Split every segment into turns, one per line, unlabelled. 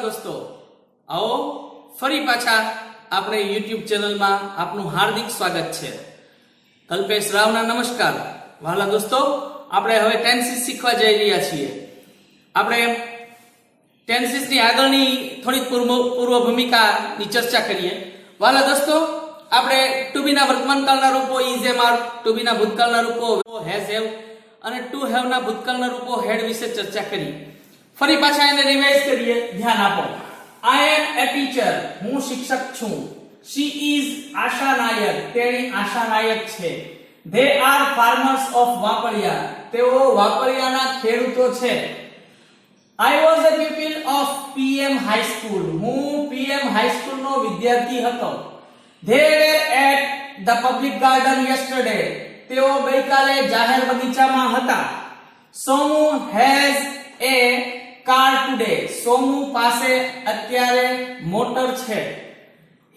दोस्तों आओ फरी पाछा આપણે YouTube ચેનલમાં આપનું હાર્દિક સ્વાગત છે। કલ્પેશ રાવના નમસ્કાર। વાલા દોસ્તો આપણે હવે ટેન્સીસ શીખવા જઈ રહ્યા છીએ। આપણે ટેન્સીસની આગળની થોડી પૂર્વ ભૂમિકાની ચર્ચા કરીએ। વાલા દોસ્તો આપણે ટુ બી ના વર્તમાનકાળના રૂપો ઇઝ એમ આર, ટુ બી ના ભૂતકાળના રૂપો હેઝ હેવ અને ટુ હેવ ના ભૂતકાળના રૂપો હેડ વિશે ચર્ચા કરી। ફરી પાછા એને રિવાઇઝ કરીએ, ધ્યાન આપો। I am a teacher, હું શિક્ષક છું। She is આશા નાયક, તેણી આશા નાયક છે। They are farmers of વાપરિયા, તેઓ વાપરિયાના ખેડૂતો છે। I was a pupil of PM High School, હું PM High School નો વિદ્યાર્થી હતો। They were at the public garden yesterday, તેઓ ગઈકાલે જાહેર બગીચામાં હતા। Somu has a car today, સોમુ પાસે અત્યારે મોટર છે।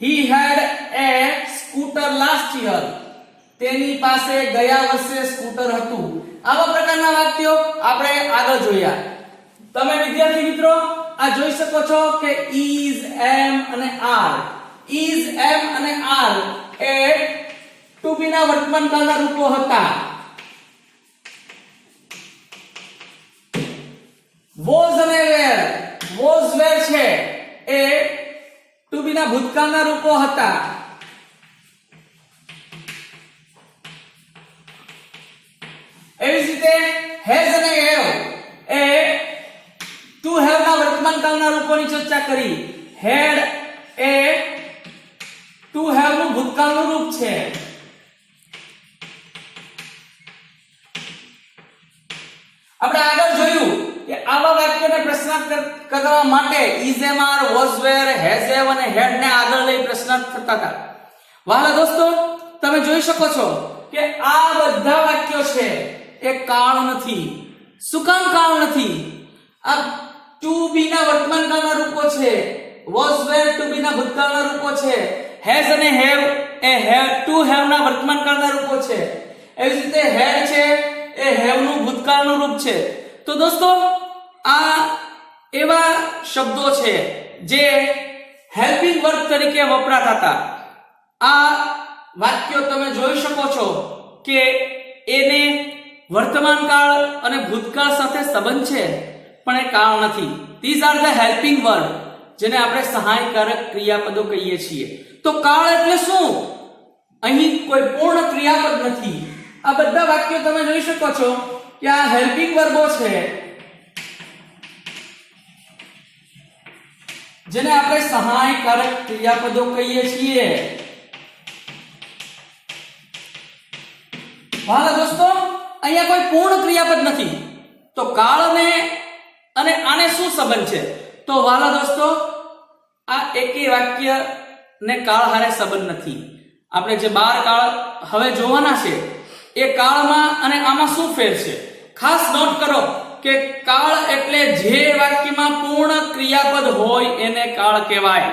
He had a scooter last year, તેની પાસે ગયા વર્ષે સ્કૂટર હતું। આવા પ્રકારના વાક્યો આપણે આગળ જોયા। તમે વિદ્યાર્થી મિત્રો આ જોઈ શકો છો કે is, am અને are, is, am અને are એ ટુ બી ના વર્તમાનકાળના રૂપો હતા। was અને were, was were છે એ ટુ બી ના ભૂતકાળના રૂપો હતા। એવી જ રીતે has અને have એ ટુ have ના વર્તમાનકાળના રૂપોની ચર્ચા કરી। had એ ટુ have નું ભૂતકાળનું રૂપ છે। આપણે આગળ જોયું કે આવા વાક્યોને પ્રશ્નાર્થ કરવા માટે is, am, are, was, were, has, have અને had ને આગળ લઈ પ્રશ્નાર્થ થતા હતા। વાલા દોસ્તો તમે જોઈ શકો છો કે આ બધા વાક્યો છે એ કાળ નથી। શું કામ કાળ નથી? આ ટુ બી ના વર્તમાનકાળના રૂપો છે, was, were ટુ બી ના ભૂતકાળના રૂપો છે, has અને have એ have ટુ have ના વર્તમાનકાળના રૂપો છે। એવી જ રીતે had છે એ have નું ભૂતકાળનું રૂપ છે। તો દોસ્તો આ એવા શબ્દો છે જે હેલ્પિંગ વર્બ તરીકે વપરાતા હતા। આ વાક્યો તમે જોઈ શકો છો કે એને વર્તમાનકાળ અને ભૂતકાળ સાથે સંબંધ છે પણ એ કાળ નથી। These are the helping verb, જેને આપણે સહાયકારક ક્રિયાપદો કહીએ છીએ। તો કાળ એટલે શું? અહીં કોઈ પૂર્ણ ક્રિયાપદ નથી। આ બધા વાક્યો તમે જોઈ શકો છો કે આ હેલ્પિંગ વર્બો છે જેને આપણે સહાયકારક ક્રિયાપદો કહીએ છીએ। વાલા દોસ્તો અહીંયા કોઈ પૂર્ણ ક્રિયાપદ નથી। તો કાળને અને આને શું સંબંધ છે? તો વાલા દોસ્તો આ એકેય વાક્ય ને કાળ હારે સંબંધ નથી। આપણે જે 12 કાળ હવે જોવાના છે એ કાળમાં અને આમાં શું ફેર છે? ખાસ નોટ કરો કે કાળ એટલે જે વાક્યમાં પૂર્ણ ક્રિયાપદ હોય એને કાળ કહેવાય।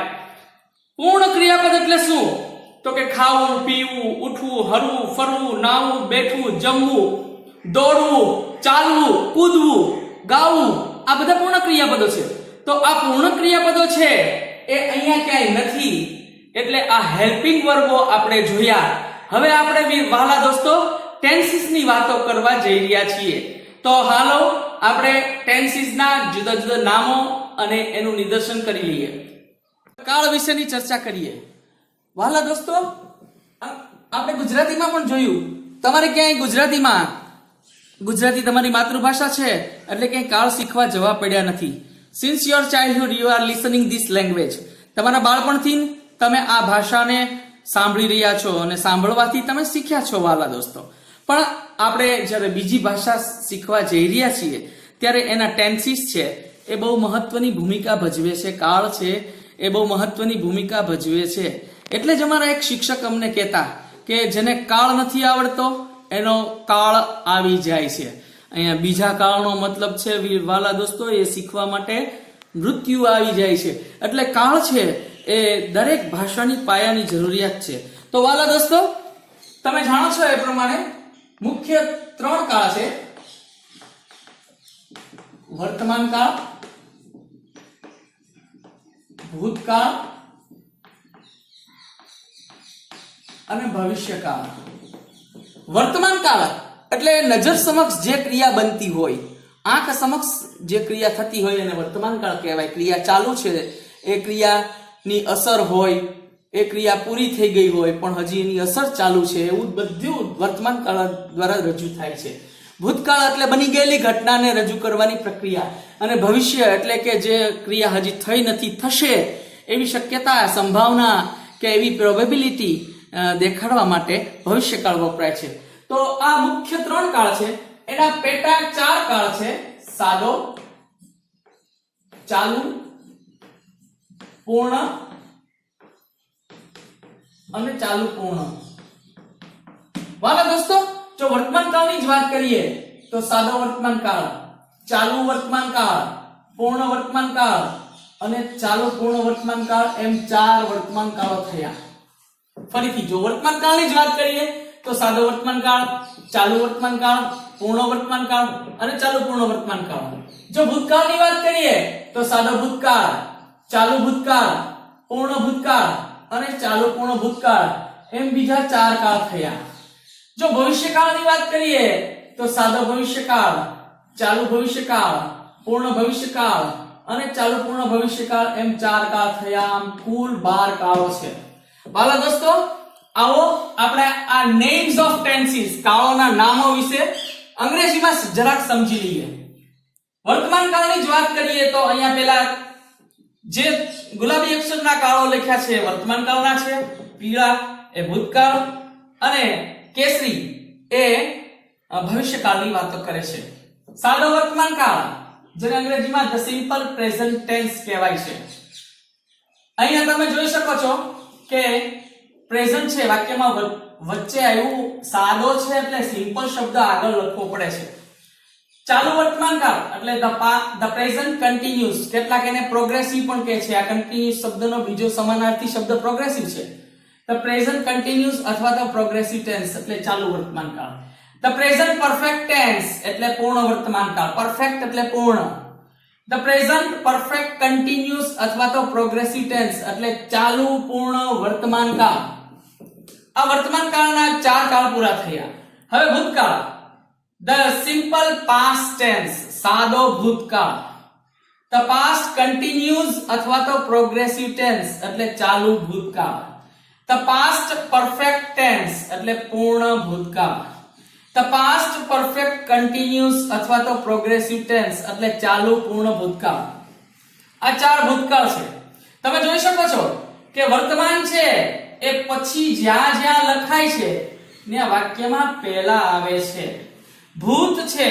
પૂર્ણ ક્રિયાપદ એટલે શું? તો કે ખાવું, પીવું, ઉઠવું, હરવું, ફરવું, નાવું, બેઠવું, જમવું, દોડવું, ચાલવું, કૂદવું, ગાવું, આ બધા પૂર્ણ ક્રિયાપદો છે। તો આ પૂર્ણ ક્રિયાપદો છે એ અહીંયા ક્યાંય નથી, એટલે આ હેલ્પિંગ વર્બો આપણે જોયા। હવે આપણે વાલા દોસ્તો ટેન્સીસની વાતો કરવા જઈ રહ્યા છીએ। તો હાલો આપણે ટેન્સીસના જુદા જુદા નામો અને એનું નિદર્શન કરી લઈએ। કાળ વિશેની ચર્ચા કરીએ। વાલા દોસ્તો આપણે ગુજરાતીમાં પણ જોયું, તમારે ક્યાંય ગુજરાતી તમારી માતૃભાષા છે એટલે ક્યાંય કાળ શીખવા જવા પડ્યા નથી। Since your childhood you are listening this language, તમારા બાળપણથી તમે આ ભાષાને સાંભળી રહ્યા છો અને સાંભળવાથી તમે શીખ્યા છો વાલા દોસ્તો। પણ આપણે જ્યારે બીજી ભાષા શીખવા જઈ રહ્યા છીએ ત્યારે એના ટેન્સીસ છે એ બહુ મહત્વની ભૂમિકા ભજવે છે। કાળ છે એ બહુ મહત્વની ભૂમિકા ભજવે છે। એટલે જ અમારા એક શિક્ષક અમને કહેતા કે જેને કાળ નથી આવડતો એનો કાળ આવી જાય છે। અહીંયા બીજા કાળનો મતલબ છે વાલા દોસ્તો એ શીખવા માટે મૃત્યુ આવી જાય છે। એટલે કાળ છે એ દરેક ભાષાની પાયાની જરૂરિયાત છે। તો વાલા દોસ્તો તમે જાણો છો એ પ્રમાણે મુખ્ય 3 કાળ છે: વર્તમાન કાળ, ભૂતકાળ અને ભવિષ્યકાળ. વર્તમાન કાળ એટલે નજર સમક્ષ જે ક્રિયા બનતી હોય, આંખ સમક્ષ જે ક્રિયા થતી હોય એને વર્તમાન કાળ કહેવાય. ક્રિયા ચાલુ છે, એ ક્રિયાની અસર હોય, એ ક્રિયા પૂરી થઈ ગઈ હોય પણ હજી એની અસર ચાલુ છે, એવું બધું વર્તમાન કાળ દ્વારા રજૂ થાય છે. ભૂતકાળ એટલે બની ગયેલી ઘટનાને રજૂ કરવાની પ્રક્રિયા, અને ભવિષ્ય એટલે કે જે ક્રિયા હજી થઈ નથી, થશે એવી શક્યતા, સંભાવના કે એવી પ્રોબેબિલિટી દેખાડવા માટે ભવિષ્યકાળ વપરાય છે. તો આ મુખ્ય 3 કાળ છે. એના પેટા 4 કાળ છે: સાદો, ચાલુ, પૂર્ણ અને ચાલુ પૂર્ણ. વાલા દોસ્તો, જો વર્તમાન કાળની જ વાત કરીએ તો સાદો વર્તમાન કાળ, ચાલુ વર્તમાન કાળ, પૂર્ણ વર્તમાન કાળ અને ચાલુ પૂર્ણ વર્તમાન કાળ, એમ 4 વર્તમાન કાળો થયા. ફરીથી જો વર્તમાન કાળની જ વાત કરીએ તો સાદો વર્તમાન કાળ, ચાલુ વર્તમાન કાળ, પૂર્ણ વર્તમાન કાળ અને ચાલુ પૂર્ણ વર્તમાન કાળ. જો ભૂતકાળની વાત કરીએ તો સાદો ભૂતકાળ, ચાલુ ભૂતકાળ, પૂર્ણ ભૂતકાળ અને ચાલુ પૂર્ણ ભૂતકાળ, એમ બીજા 4 કાળ થયા. જો ભવિષ્યકાળની વાત કરીએ તો સાદો ભવિષ્યકાળ, ચાલુ ભવિષ્યકાળ, પૂર્ણ ભવિષ્યકાળ અને ચાલુ પૂર્ણ ભવિષ્યકાળ, એમ 4 કાળ થયા. આમ કુલ 12 કાળો છે. વાલા દોસ્તો, આવો આપણે આ નેમ્સ ઓફ ટેન્સીસ, કાળોના નામો વિશે અંગ્રેજીમાં જરાક સમજી લઈએ. વર્તમાન કાળની જ વાત કરીએ તો અહીંયા પેલા જે ગુલાબી અક્ષરના કાળો લખ્યા છે વર્તમાન કાળના છે, પીળા એ ભૂતકાળ અને કેસરી એ ભવિષ્યકાળની વાતો કરે છે. સાદો વર્તમાન કાળ, જેને અંગ્રેજીમાં ધ સિમ્પલ પ્રેઝન્ટ ટેન્સ કહેવાય છે. અહીંયા તમે જોઈ શકો છો કે પ્રેઝન્ટ છે, વાક્યમાં વચ્ચે આવ્યું સાદો છે એટલે સિમ્પલ શબ્દ આગળ લખવો પડે છે. ચાલુ વર્તમાન કાળ એટલે ધ પ્રેઝન્ટ કન્ટિન્યુઅસ, કેટલાક એને પ્રોગ્રેસિવ પણ કહે છે. આ કન્ટિન્યુઅસ શબ્દનો બીજો સમાનાર્થી શબ્દ પ્રોગ્રેસિવ છે. ધ પ્રેઝન્ટ કન્ટિન્યુઅસ અથવા તો પ્રોગ્રેસિવ ટેન્સ એટલે ચાલુ વર્તમાન કાળ. ધ પ્રેઝન્ટ પરફેક્ટ ટેન્સ એટલે પૂર્ણ વર્તમાન કાળ, પરફેક્ટ એટલે પૂર્ણ. ધ પ્રેઝન્ટ પરફેક્ટ કન્ટિન્યુઅસ અથવા તો પ્રોગ્રેસિવ ટેન્સ એટલે ચાલુ પૂર્ણ વર્તમાન કાળ. આ વર્તમાન કાળના 4 કાળ પૂરા થયા. હવે ભૂતકાળ, ધ સિમ્પલ પાસ્ટ ટેન્સ, સાદો ભૂતકાળ. ધ પાસ્ટ કન્ટિન્યુઅસ અથવા તો પ્રોગ્રેસિવ ટેન્સ એટલે ચાલુ ભૂતકાળ. ધ પાસ્ટ પરફેક્ટ ટેન્સ એટલે પૂર્ણ ભૂતકાળ. ધ પાસ્ટ પરફેક્ટ કન્ટિન્યુઅસ અથવા તો પ્રોગ્રેસિવ ટેન્સ એટલે ચાલુ પૂર્ણ ભૂતકાળ. આ 4 ભૂતકાળ છે. તમે જોઈ શકો છો કે વર્તમાન છે એ પછી જ્યાં જ્યાં લખાય છે ને વાક્યમાં પહેલા આવે છે. ભૂત છે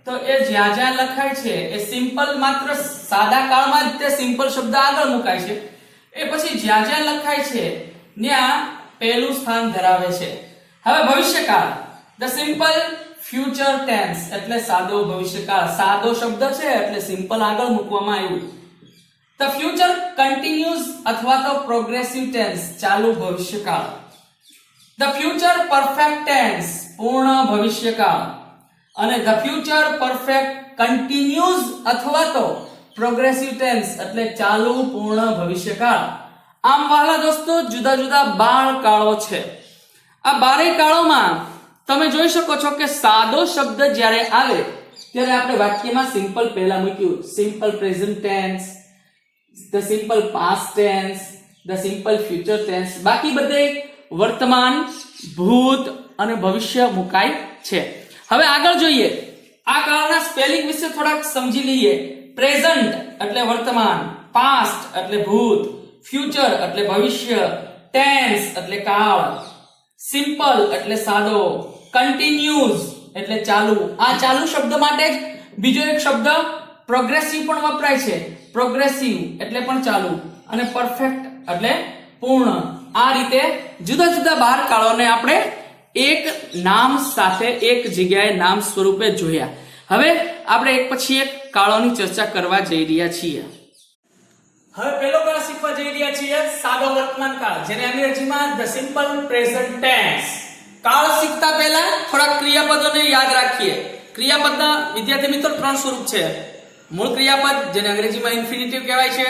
તો એ જ્યાં જ્યાં લખાય છે એ સિમ્પલ, માત્ર સાદા કાળમાં જ તે સિમ્પલ શબ્દ આગળ મુકાય છે. એ પછી જ્યાં જ્યાં લખાય છે ત્યાં પહેલું સ્થાન ધરાવે છે. હવે ભવિષ્યકાળ, ધ સિમ્પલ ફ્યુચર ટેન્સ એટલે સાદો ભવિષ્યકાળ. સાદો શબ્દ છે એટલે સિમ્પલ આગળ મૂકવામાં આવ્યું. ધ ફ્યુચર કન્ટિન્યુઅસ અથવા તો પ્રોગ્રેસિવ ટેન્સ ચાલુ ભવિષ્યકાળ. ધ ફ્યુચર પરફેક્ટ ટેન્સ પૂર્ણ ભવિષ્યકાળ અને ધ ફ્યુચર પરફેક્ટ કન્ટિન્યુઅસ અથવા તો પ્રોગ્રેસિવ ટેન્સ એટલે ચાલુ પૂર્ણ ભવિષ્યકાળ. આમ વાલા દોસ્તો, જુદા જુદા 12 કાળો છે. આ 12 કાળોમાં તમે જોઈ શકો છો કે સાદો શબ્દ જ્યારે આવે ત્યારે આપણે વાક્યમાં સિમ્પલ પહેલા મૂક્યું, simple present tense, the simple past tense, the simple future tense. બાકી બધે વર્તમાન, ભૂત અને ભવિષ્ય મુકાય છે. હવે આગળ જોઈએ, આ કાળના સ્પેલિંગ વિશે થોડાક સમજી લઈએ. પ્રેઝન્ટ એટલે વર્તમાન, પાસ્ટ એટલે ભૂત, ફ્યુચર એટલે ભવિષ્ય, ટેન્સ એટલે કાળ, સિમ્પલ એટલે સાદો, કન્ટિન્યુઅસ એટલે ચાલુ. આ ચાલુ શબ્દ માટે જ બીજો એક શબ્દ પ્રોગ્રેસિવ પણ વપરાય છે. પ્રોગ્રેસિવ એટલે પણ ચાલુ અને પરફેક્ટ એટલે પૂર્ણ. આ રીતે જુદા જુદા 12 કાળોને આપણે એક નામ સાથે એક જગ્યાએ નામ સ્વરૂપે જોયા. હવે આપણે એક પછી એક કાળોની ચર્ચા કરવા જઈ રહ્યા છીએ. હવે પહેલો કાળ શીખવા જઈ રહ્યા છીએ સાદો વર્તમાન કાળ, જેને અંગ્રેજીમાં ધ સિમ્પલ પ્રેઝન્ટ ટેન્સ. કાળ શીખતા પહેલા થોડા ક્રિયાપદોને યાદ રાખીએ. ક્રિયાપદના વિદ્યાર્થી મિત્રો 3 સ્વરૂપ છે. મૂળ ક્રિયાપદ, જેને અંગ્રેજીમાં ઇન્ફિનિટિવ કહેવાય છે,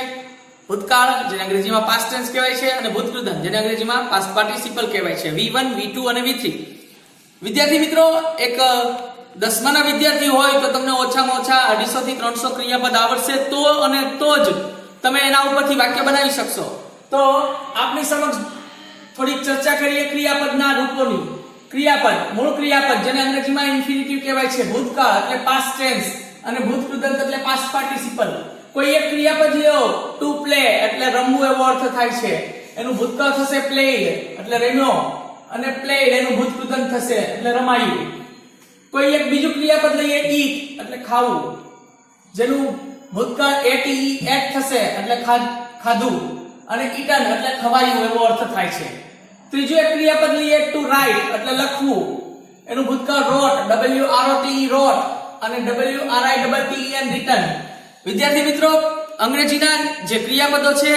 ભૂતકાળ જેને અંગ્રેજીમાં પાસ્ટ ટેન્સ કહેવાય છે અને ભૂતકૃદંત જેને અંગ્રેજીમાં પાસ્ટ પાર્ટિસિપલ કહેવાય છે V1 V2 અને V3 વિદ્યાર્થી મિત્રો એક 10માના વિદ્યાર્થી હોય તો તમને ઓછામાં ઓછા 250 થી 300 ક્રિયાપદ આવડશે તો જ તમે એના ઉપરથી વાક્ય બનાવી શકશો તો આપની સમક્ષ થોડીક ચર્ચા કરીએ ક્રિયાપદના રૂપોની ક્રિયાપદ મૂળ ક્રિયાપદ જેને અંગ્રેજીમાં ઇન્ફિનિટિવ કહેવાય છે ભૂતકાળ એટલે પાસ્ટ ટેન્સ અને ભૂતકૃદંત એટલે પાસ્ટ પાર્ટિસિપલ કોઈ એક ક્રિયાપદ લ્યો ટુ પ્લે એટલે રમવું એવો અર્થ થાય છે એનું ભૂતકાળ થશે પ્લેડ એટલે રમ્યો અને પ્લેડ એનું ભૂતકૃદંત થશે એટલે રમાયું કોઈ એક બીજું ક્રિયાપદ લઈએ ઈટ એટલે ખાવું જેનું ભૂતકાળ એટ થશે એટલે ખાધું અને ઈટન એટલે ખવાયું એવો અર્થ થાય છે ત્રીજું એક ક્રિયાપદ લઈએ ટુ રાઇટ એટલે લખવું એનું ભૂતકાળ રોટ WROTE રોટ અને WRITTEN રિટન વિદ્યાર્થી મિત્રો અંગ્રેજીના જે ક્રિયાપદો છે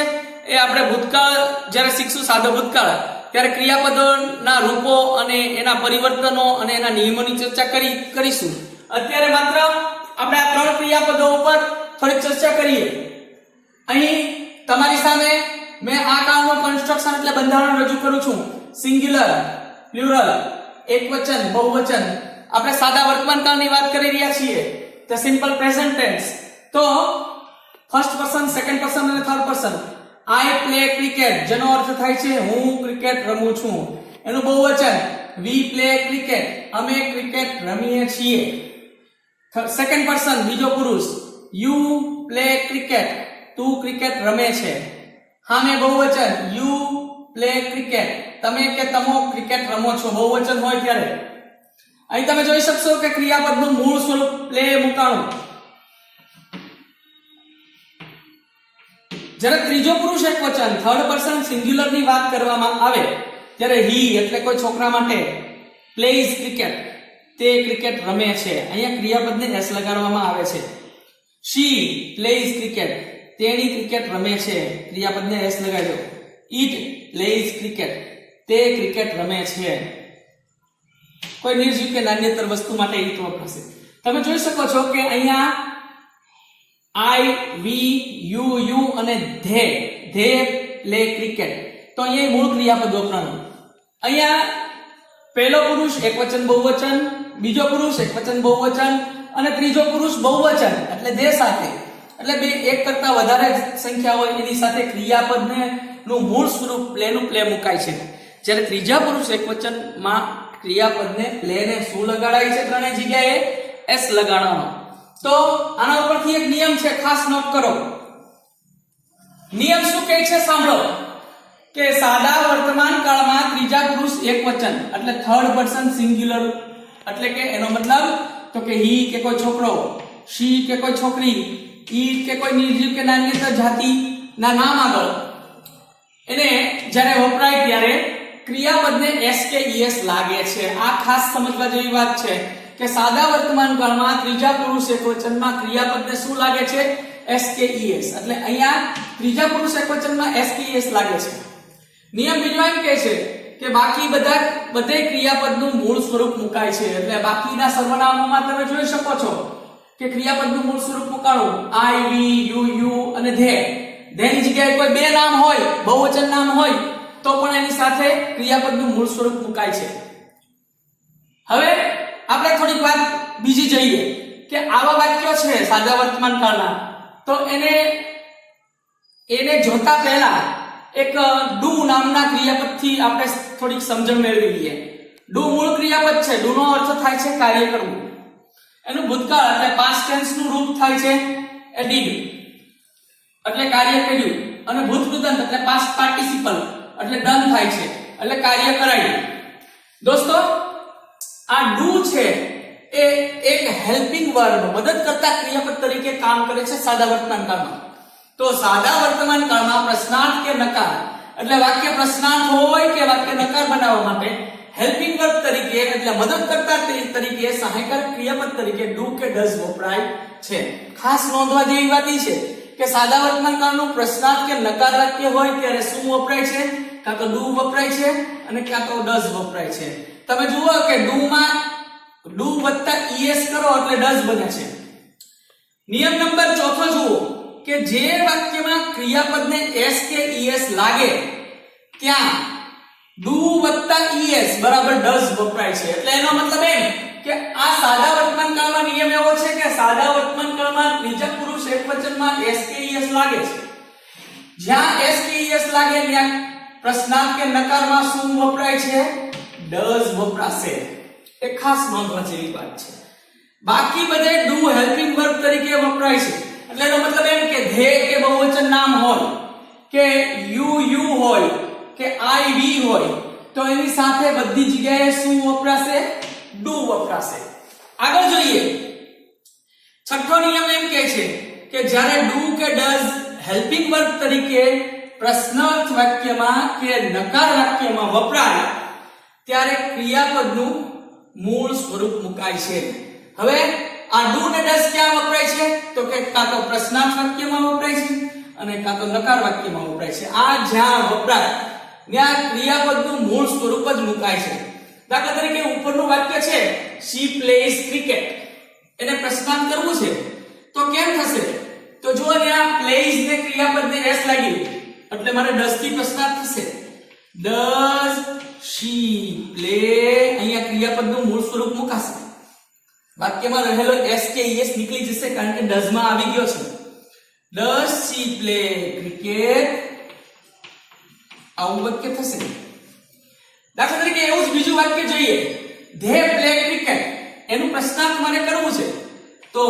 એ આપણે ભૂતકાળ જ્યારે શીખશું સાદો ભૂતકાળ ત્યારે ક્રિયાપદોના રૂપો અને એના પરિવર્તનો અને એના નિયમોની ચર્ચા કરીશું અત્યારે માત્ર આપણે આ 3 ક્રિયાપદો ઉપર થોડી ચર્ચા કરીએ અહીં તમારી સામે મેં આ કાળનું કન્સ્ટ્રક્શન એટલે બંધારણ રજૂ કરું છું સિંગ્યુલર પ્લુરલ એકવચન બહુવચન આપણે સાદા વર્તમાન કાળની વાત કરી રહ્યા છીએ ધ સિમ્પલ પ્રેઝન્ટ ટેન્સ તો ફર્સ્ટ પર્સન સેકન્ડ પર્સન અને third person I play cricket જેનો અર્થ થાય છે હું ક્રિકેટ રમું છું એનું બહુવચન વી પ્લે ક્રિકેટ અમે ક્રિકેટ રમીએ છીએ સેકન્ડ પર્સન બીજો પુરુષ યુ પ્લે ક્રિકેટ તું ક્રિકેટ રમે છે હામે બહુવચન યુ પ્લે ક્રિકેટ તમે કે તમો ક્રિકેટ રમો છો બહુવચન હોય ત્યારે અહીં તમે જોઈ શકશો કે ક્રિયાપદનું મૂળ સ્વરૂપ પ્લે મુકાણું જ્યારે ત્રીજો પુરુષ એકવચન થર્ડ પર્સન સિંગ્યુલર ની વાત કરવામાં આવે ત્યારે હી એટલે કોઈ છોકરા માટે પ્લેઝ ક્રિકેટ તે ક્રિકેટ રમે છે અહીંયા ક્રિયાપદને એસ લગાડવામાં આવે છે શી પ્લેઝ ક્રિકેટ તેણી ક્રિકેટ રમે છે ક્રિયાપદને એસ લગાડ્યો ઈટ પ્લેઝ ક્રિકેટ તે ક્રિકેટ રમે છે કોઈ નિર્જીવ કે નાન્યતર વસ્તુ માટે ઈટ વપરાશે તમે જોઈ શકો છો કે અહીંયા આઈ વી યુ અને ધે પ્લે ક્રિકેટ તો અહીંયા મૂળ ક્રિયાપદ વપરાયું અહીંયા પહેલો પુરુષ એકવચન બહુવચન બીજો પુરુષ એકવચન બહુવચન અને ત્રીજો પુરુષ બહુવચન એટલે ધે સાથે એટલે બે એક કરતા વધારે સંખ્યા હોય એની સાથે ક્રિયાપદને નું મૂળ સ્વરૂપ પ્લેનું પ્લે મુકાય છે જ્યારે ત્રીજા પુરુષ એકવચનમાં ક્રિયાપદને પ્લેને શું લગાડાય છે ત્રણેય જગ્યાએ એસ લગાડવાનો તો આના ઉપરથી એક નિયમ છે ખાસ નોટ કરો નિયમ શું કહે છે સાંભળો કે સાદા વર્તમાન કાળમાં ત્રીજા પુરુષ એકવચન એટલે થર્ડ પર્સન સિંગ્યુલર એટલે કે એનો મતલબ તો કે હી કે કોઈ છોકરો શી કે કોઈ છોકરી ઈટ કે કોઈ નિર્જીવ કે નાન્યતર જાતિ ના નામ આગળ એને જ્યારે વપરાય ત્યારે ક્રિયાપદને એસ કે ઈએસ લાગે છે આ ખાસ સમજવા જેવી વાત છે કે સાદા વર્તમાન કાળમાં ત્રીજા પુરુષ એકવચનમાં ક્રિયાપદને શું લાગે છે એસ કે ઈએસ એટલે અહીંયા ત્રીજા પુરુષ એકવચનમાં એસ કે ઈએસ લાગે છે નિયમ બીજો એમ કહે છે કે બાકી બધે ક્રિયાપદનું મૂળ સ્વરૂપ મુકાય છે એટલે બાકીના સર્વનામોમાં તમે જોઈ શકો છો કે ક્રિયાપદનું મૂળ સ્વરૂપ મુકાણું આઈ વી યુ અને ધેની જગ્યાએ કોઈ બે નામ હોય બહુવચન નામ હોય તો પણ એની સાથે ક્રિયાપદનું મૂળ સ્વરૂપ મુકાય છે હવે આપણે થોડીક વાત બીજી જોઈએ કે આવા વાક્યો છે સાદા વર્તમાન કાળના તો એને જોતા પહેલા એક ડુ નામના ક્રિયાપદથી આપણે થોડીક સમજણ મેળવી લઈએ ડુ મૂળ ક્રિયાપદ છે ડુ નો અર્થ થાય છે કાર્ય કરવું એનું ભૂતકાળ એટલે પાસ્ટ ટેન્સ નું રૂપ થાય છે એ ડીડ એટલે કાર્ય કર્યું અને ભૂતકૃદંત એટલે પાસ્ટ પાર્ટિસિપલ એટલે ડન થાય છે એટલે કાર્ય કરાયું દોસ્તો આ ડુ છે એ એક હેલ્પિંગ વર્બ મદદ કરતા ક્રિયાપદ તરીકે કામ કરે છે સાદા વર્તમાન કાળમાં તો સાદા વર્તમાન કાળમાં પ્રશ્નાર્થ કે નકાર એટલે વાક્ય પ્રશ્નાર્થ હોય કે વાક્ય નકાર બનાવવા માટે હેલ્પિંગ વર્બ તરીકે એટલે મદદ કરતા તરીકે સહાયકારક ક્રિયાપદ તરીકે ડુ કે ડઝ વપરાય છે ખાસ નોંધવા જેવી વાત છે કે સાદા વર્તમાન કાળનું પ્રશ્નાર્થ કે નકાર વાક્ય હોય ત્યારે શું વપરાય છે કાં તો ડુ વપરાય છે અને કાં તો ડઝ વપરાય છે તમે જુઓ કે ડુ વત્તા ઈએસ કરો એટલે ડઝ બને છે નિયમ નંબર 4 જુઓ કે જે વાક્યમાં ક્રિયાપદને s કે es લાગે ત્યાં do વત્તા es બરાબર does વપરાય છે. એટલે એનો મતલબ એમ કે આ સાદા વર્તમાન કાળમાં નિયમ એવો છે કે સાદા વર્તમાન કાળમાં ત્રીજા પુરુષ એકવચનમાં s કે es લાગે છે. જ્યાં s કે es લાગે ત્યાં પ્રશ્નાર્થ કે નકારમાં શું વપરાય છે? does વપરાશે. એ ખાસ નોંધવા જેવી વાત છે. બાકી બધે do હેલ્પિંગ વર્બ તરીકે વપરાય છે. એટલે એનો મતલબ એમ કે they કે બહુવચન નામ હોય કે you હોય કે I we હોય તો એની સાથે બધી જગ્યાએ શું વપરાશે? do વપરાશે. આગળ જોઈએ. છઠ્ઠો નિયમ એમ કહે છે કે જ્યારે do કે does હેલ્પિંગ વર્બ તરીકે પ્રશ્નાર્થ વાક્યમાં કે નકાર વાક્યમાં વપરાય ત્યારે ક્રિયાપદનું મૂળ સ્વરૂપ મુકાય છે. હવે આ do ને does ક્યાં વપરાય છે? તો કે કાં તો પ્રશ્નાર્થ વાક્યમાં વપરાય છે અને કાં તો નકાર વાક્યમાં વપરાય છે. આ જ્યાં વપરાય ત્યાં ક્રિયાપદનું મૂળ સ્વરૂપ જ મુકાય છે. દાખલા તરીકે ઉપરનું વાક્ય છે she plays cricket. એને પ્રશ્નાર્થ કરવું છે તો કેમ થશે? તો જો ત્યાં plays ને ક્રિયાપદને s લાગ્યું એટલે મારે does થી પ્રશ્નાર્થ થશે. does she play અહીંયા ક્રિયાપદનું મૂળ સ્વરૂપ મુકાશે. વાક્યમાં રહેલો s કે es નીકળી જશે કારણ કે does માં આવી ગયો છે. does she play cricket આવું વાક્ય થશે. દાખલા તરીકે એવું જ બીજું વાક્ય જોઈએ they play cricket. એનું પ્રશ્નાર્થ મારે કરવું છે તો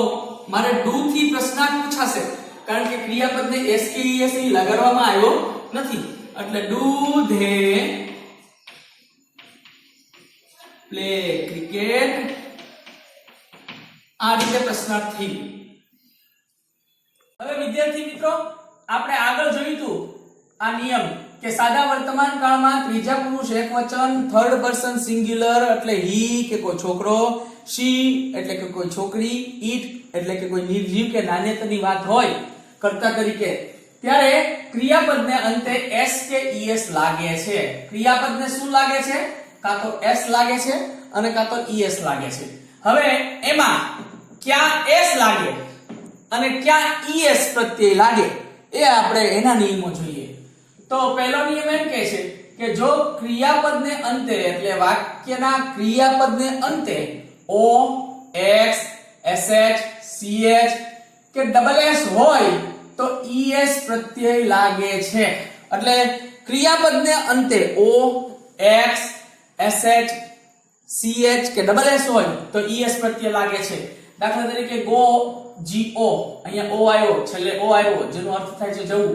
મારે do થી પ્રશ્નાર્થ પૂછાશે કારણ કે ક્રિયાપદને s કે es અહીં લગાડવામાં આવ્યો નથી. એટલે do they play cricket આ રીતે પ્રશ્નાર્થ થઈ. હવે વિદ્યાર્થી મિત્રો આપણે આગળ જોયું હતું આ નિયમ કે સાદા વર્તમાન કાળમાં ત્રીજા પુરુષ એકવચન થર્ડ પર્સન સિંગ્યુલર એટલે he કે કોઈ છોકરો, she એટલે કે કોઈ છોકરી, it એટલે કે કોઈ નિર્જીવ કે નાન્યતાની વાત હોય કર્તા તરીકે ત્યારે ક્રિયાપદને અંતે s કે es લાગે છે. ક્રિયાપદને શું લાગે છે? કાં તો s લાગે છે અને કાં તો es લાગે છે. હવે એમાં ક્યાં s લાગે અને ક્યાં es પ્રત્યય લાગે એ આપણે એના નિયમો જોઈએ. તો પહેલો નિયમ એમ કહે છે કે જો ક્રિયાપદને અંતે એટલે વાક્યના ક્રિયાપદને અંતે o x sh ch કે ડબલ s હોય તો es પ્રત્યય લાગે છે. એટલે ક્રિયાપદને અંતે o x sh ch કે ડબલ s હોય તો es પ્રત્યય લાગે છે. દાખલા તરીકે go અહીંયા o આવ્યો છેલ્લે o આવ્યો જેનો અર્થ થાય છે જવું,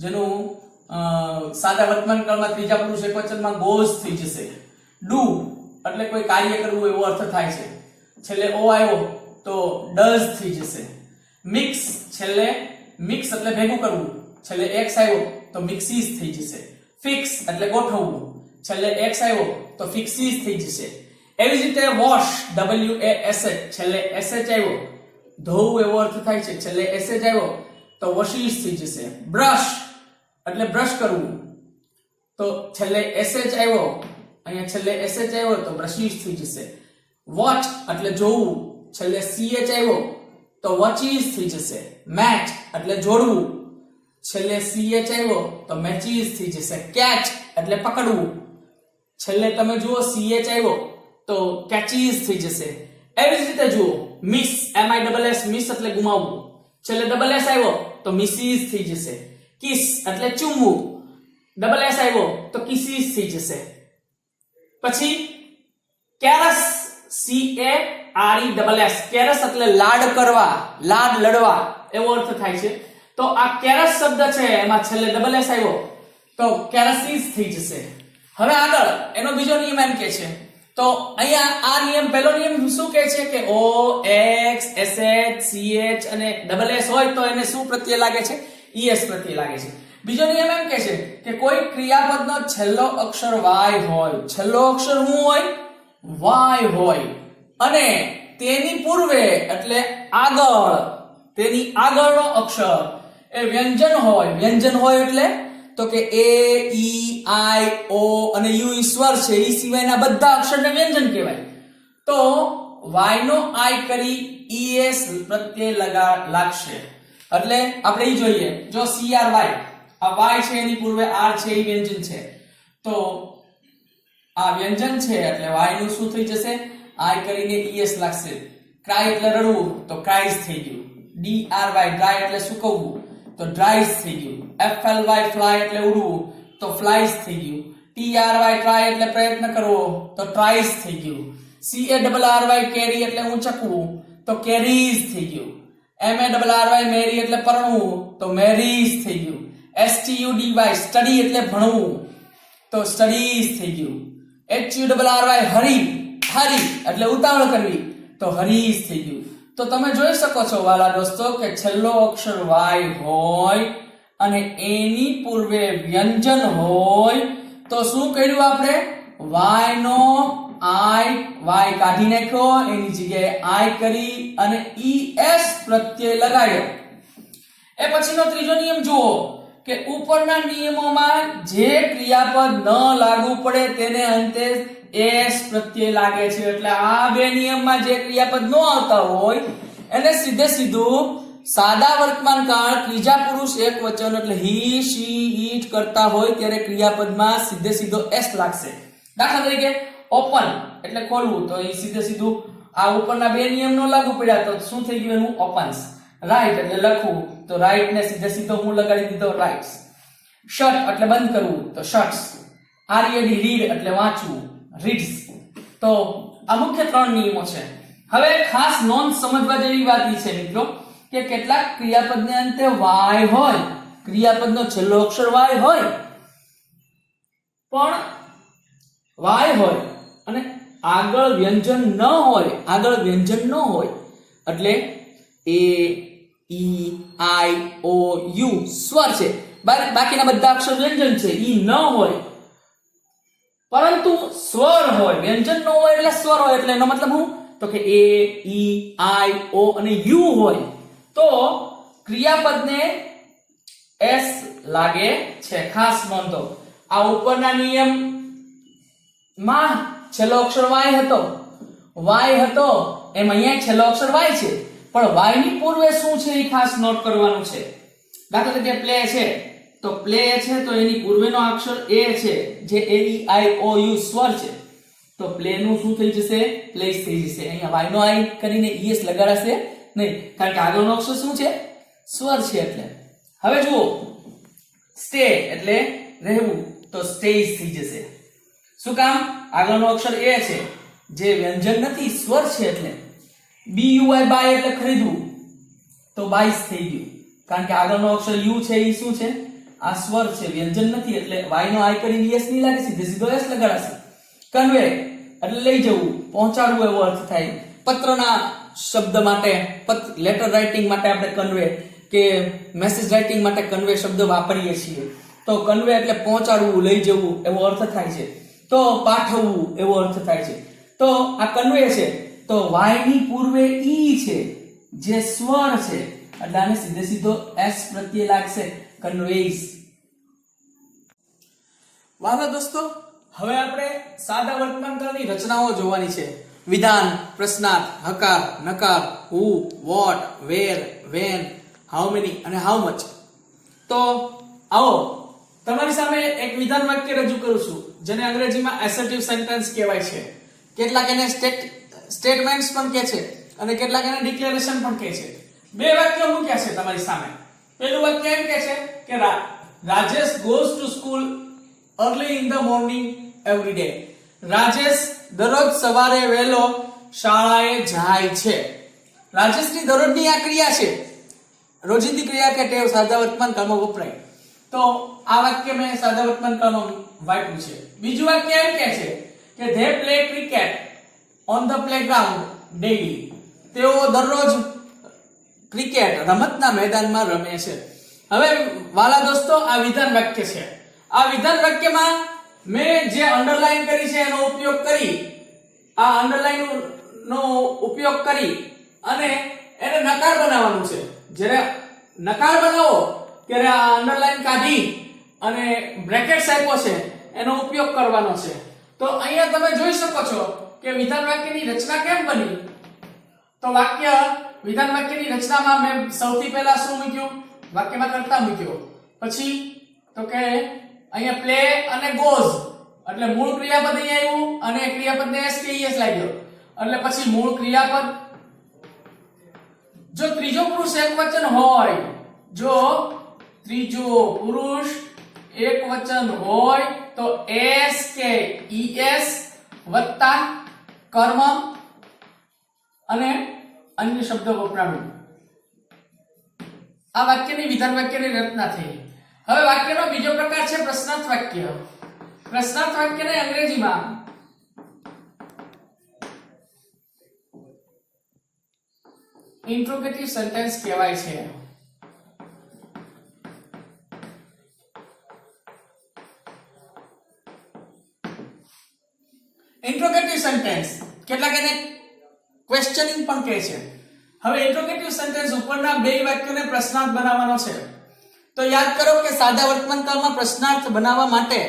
જેનું સાદા વર્તમાન કાળમાં ત્રીજા પુરુષ એકવચનમાં goes થઈ જશે. do એટલે કોઈ કાર્ય કરવું એવો અર્થ થાય છે. છેલ્લે o આવ્યો તો does થઈ જશે. mix છેલ્લે mix એટલે ભેગું કરવું, છેલ્લે x આવ્યો તો mixes થઈ જશે. fix એટલે ગોઠવવું, છેલ્લે x આવ્યો તો fixes થઈ જશે. એવી જ રીતે wash w a s h છેલ્લે sh આવ્યો ધોવું એવો અર્થ થાય છે, છેલ્લે sh આવ્યો તો washes થઈ જશે. brush એટલે બ્રશ કરવું તો છેલ્લે sh આવ્યો અહીંયા છેલ્લે sh આવ્યો તો brushes થઈ જશે. watch એટલે જોવું, છેલ્લે ch આવ્યો તો watches થઈ જશે. match એટલે જોડવું, છેલ્લે ch આવ્યો તો matches થઈ જશે. catch એટલે પકડવું, છેલ્લે તમે જુઓ ch આવ્યો તો catches થઈ જશે. એવી જ રીતે જુઓ miss miss એટલે ગુમાવવું, છેલ્લે ડબલ s આવ્યો તો misses થઈ જશે. kiss એટલે ચૂમવું, ડબલ s આવ્યો તો kisses થઈ જશે. પછી caress caress caress એટલે લાડ કરવા, લાડ લડવા એવો અર્થ થાય છે. તો આ caress શબ્દ છે એમાં છેલ્લે ડબલ s આવ્યો તો caresses થઈ જશે. હવે આગળ એનો બીજો નિયમ એમ કહે છે તો અહીંયા આ નિયમ પહેલો નિયમ શું કહે છે કે o x sh ch અને ડબલ s હોય તો એને શું પ્રત્યય લાગે છે? es પ્રત્યય લાગે છે. બીજો નિયમ એમ કહે છે કે કોઈ ક્રિયાપદનો છેલ્લો અક્ષર y હોય, છેલ્લો અક્ષર શું હોય? y હોય અને તેની પૂર્વે એટલે આગળ, તેની આગળનો અક્ષર એ વ્યંજન હોય એટલે તો કે a e i o અને u સ્વર છે એ સિવાયના બધા અક્ષરને વ્યંજન કહેવાય. તો y નો i કરી es પ્રત્યય લાગશે. એટલે આપણે ઈ જોઈએ જો CRY આ y છે એની પૂર્વે r છે એ વ્યંજન છે તો આ વ્યંજન છે એટલે y નું શું થઈ જશે I કરીને es લાગશે ક્રાય એટલે રડવું તો ક્રાઇસ થઈ ગયું dry ડ્રાય એટલે સૂકવવું તો ડ્રાઇસ થઈ ગયું fly ફ્લાય એટલે ઉડવું તો ફ્લાઇસ થઈ ગયું try ટ્રાય એટલે પ્રયત્ન કરવો તો ટ્રાઇસ થઈ ગયું carry કેરી એટલે ઊંચકવું તો કેરીઝ થઈ ગયું marry મેરી એટલે પરણવું તો મેરીઝ થઈ ગયું study સ્ટડી એટલે ભણવું તો સ્ટડીઝ થઈ ગયું hurry હરી એટલે ઉતાવળ કરવી તો હરીઝ થઈ ગયું તો તમે જોઈ શકો છો વાલા દોસ્તો કે છેલ્લો અક્ષર y હોય અને એની પૂર્વે વ્યંજન હોય તો શું કર્યું આપણે y નો y કાઢી નાખ્યો એની જગ્યાએ I કરી અને es પ્રત્યય લગાડ્યો એ પછીનો ત્રીજો નિયમ જુઓ કે ઉપરના નિયમોમાં જે ક્રિયાપદ ન લાગુ પડે તેને અંતે s પ્રત્યય લાગે છે એટલે આ બે નિયમમાં જે ક્રિયાપદ ન આવતા હોય એને સીધે સીધું સાદા વર્તમાન કાળ ત્રીજા પુરુષ એકવચન એટલે he she it કરતા હોય ત્યારે ક્રિયાપદમાં સીધે સીધો s લાગશે દાખલા તરીકે ઓપન એટલે ખોલવું તો એ સીધે સીધું આ ઉપરના બે નિયમ નો લાગુ પડ્યા તો શું થઈ ગયું એનું ઓપન્સ રાઈટ એટલે લખવું તો રાઈટ ને સીધે સીધો હું લગાડી દીધો રાઇટ્સ શટ એટલે બંધ કરવું તો શટ્સ રીડ એટલે વાંચવું રીડ્સ તો આ મુખ્ય ત્રણ નિયમો છે હવે ખાસ નોંધ સમજવા જેવી વાત છે મિત્રો કે કેટલાક ક્રિયાપદને અંતે y હોય ક્રિયાપદનો છેલ્લો અક્ષર y હોય પણ y હોય અને આગળ વ્યંજન ન હોય એટલે a e i o u સ્વર છે બાકીના બધા અક્ષર વ્યંજન છે ઈ ન હોય પરંતુ સ્વર હોય વ્યંજન ન હોય એટલે સ્વર હોય એટલે એનો મતલબ શું તો કે a e i o અને u હોય તો ક્રિયાપદને s લાગે છે ખાસ નોંધો આ ઉપરના નિયમ માં છેલ્લો અક્ષર y હતો એમ અહીંયા છેલ્લો અક્ષર y છે પણ y ની પૂર્વે શું છે એ ખાસ નોટ કરવાનું છે દાખલા તરીકે પ્લે છે તો પ્લે છે તો એની પૂર્વેનો અક્ષર a છે જે a e i o u સ્વર છે તો પ્લે નું શું થઈ જશે પ્લેસ થઈ જશે અહીંયા y નો i કરીને es લગાડાશે નહીં કારણ કે આગળનો અક્ષર શું છે સ્વર છે એટલે હવે જુઓ સ્ટે એટલે રહેવું તો સ્ટેઝ થઈ જશે શું કામ આગળનો અક્ષર a છે જે વ્યંજન નથી સ્વર છે એટલે buy બાય એટલે ખરીદવું તો બાઈસ થઈ ગયું કારણ કે આગળનો અક્ષર u છે એ શું છે આ સ્વર છે વ્યંજન નથી એટલે y નો i કરીને s નહીં લાગે સીધો s લગાડાશે કન્વે એટલે લઈ જવું પહોંચાડવું એવો અર્થ થાય પત્રના શબ્દ માટે લેટર રાઇટિંગ માટે આપણે કન્વે કે મેસેજ રાઇટિંગ માટે કન્વે શબ્દ વાપરીએ છીએ તો કન્વે એટલે પહોંચાડવું લઈ જવું એવો અર્થ થાય છે તો પાઠવવું એવો અર્થ થાય છે તો આ કન્વે છે તો y ની પૂર્વે e છે જે સ્વર છે એટલે આને સીધો s પ્રત્યય લાગશે કન્વેઝ વાલા દોસ્તો હવે આપણે સાદા વર્તમાન કાળની રચનાઓ જોવાની છે વિધાન પ્રશ્નાર્થ હકાર નકાર who what where when how many અને હાઉ મચ તો આવો તમારી સામે એક વિધાન વાક્ય રજૂ કરું છું જેને અંગ્રેજીમાં એસર્ટિવ સેન્ટેન્સ કહેવાય છે કેટલાક એને સ્ટેટમેન્ટ્સ પણ કહે છે અને કેટલાક એને ડિક્લેરેશન પણ કહે છે બે વાક્યો મૂક્યા છે તમારી સામે પહેલું વાક્ય એમ કહે છે કે Rajesh goes to school early in the morning every day Rajesh દરરોજ સવારે વહેલો શાળાએ જાય છે રાજેશની દરરોજની આ ક્રિયા છે રોજિંદી ક્રિયા કે ટેવ સાદા વર્તમાન કાળમાં વપરાય તો આ વાક્ય મેં સાદા વર્તમાન કાળમાં વાપર્યું છે બીજું વાક્ય એમ કહે છે કે they play cricket on the playground daily તેઓ દરરોજ ક્રિકેટ રમતના મેદાનમાં રમે છે હવે વાલા દોસ્તો આ વિધાન વાક્ય છે આ વિધાન વાક્યમાં મેં જે અંડરલાઈન કરી છે એનો ઉપયોગ કરી આ અંડરલાઈન નો ઉપયોગ કરી અને એને નકાર બનાવવાનું છે જ્યારે નકાર બનાવો ત્યારે આ અંડરલાઈન કાઢી અને બ્રેકેટ્સ આપ્યો છે એનો ઉપયોગ કરવાનો છે તો અહીંયા તમે જોઈ શકો છો કે વિધાન વાક્યની રચના કેમ બની તો વાક્ય વિધાન વાક્યની રચનામાં મેં સૌથી પહેલા શું મૂક્યું? વાક્યમાં કર્તા મૂક્યો. પછી તો કે અહીંયા પ્લે અને ગોઝ એટલે મૂળ ક્રિયાપદ અહીંયા આવ્યું અને ક્રિયાપદને એસ કે ઈએસ લાગ્યો એટલે પછી મૂળ ક્રિયાપદ. જો ત્રીજો પુરુષ એકવચન હોય, જો ત્રીજો પુરુષ એકવચન હોય તો એસ કે ઈએસ વત્તા કર્મ અને અન્ય શબ્દો વપરાવું. આ વાક્યની વિધાન વાક્યની રચના થઈ. હવે વાક્યનો બીજો પ્રકાર છે પ્રશ્નાર્થ વાક્ય. પ્રશ્નાર્થ વાક્યને અંગ્રેજીમાં ઇન્ટ્રોગેટિવ સેન્ટેન્સ કહેવાય છે. ઇન્ટ્રોગેટિવ સેન્ટેન્સ કેટલાક એને ક્વેશ્ચનિંગ પણ કહે છે. હવે ઇન્ટ્રોગેટિવ સેન્ટેન્સ ઉપરના બે વાક્યોને પ્રશ્નાર્થ બનાવવાનો છે. તો યાદ કરો કે સાદા વર્તમાન કાળમાં પ્રશ્નાર્થ બનાવવા માટે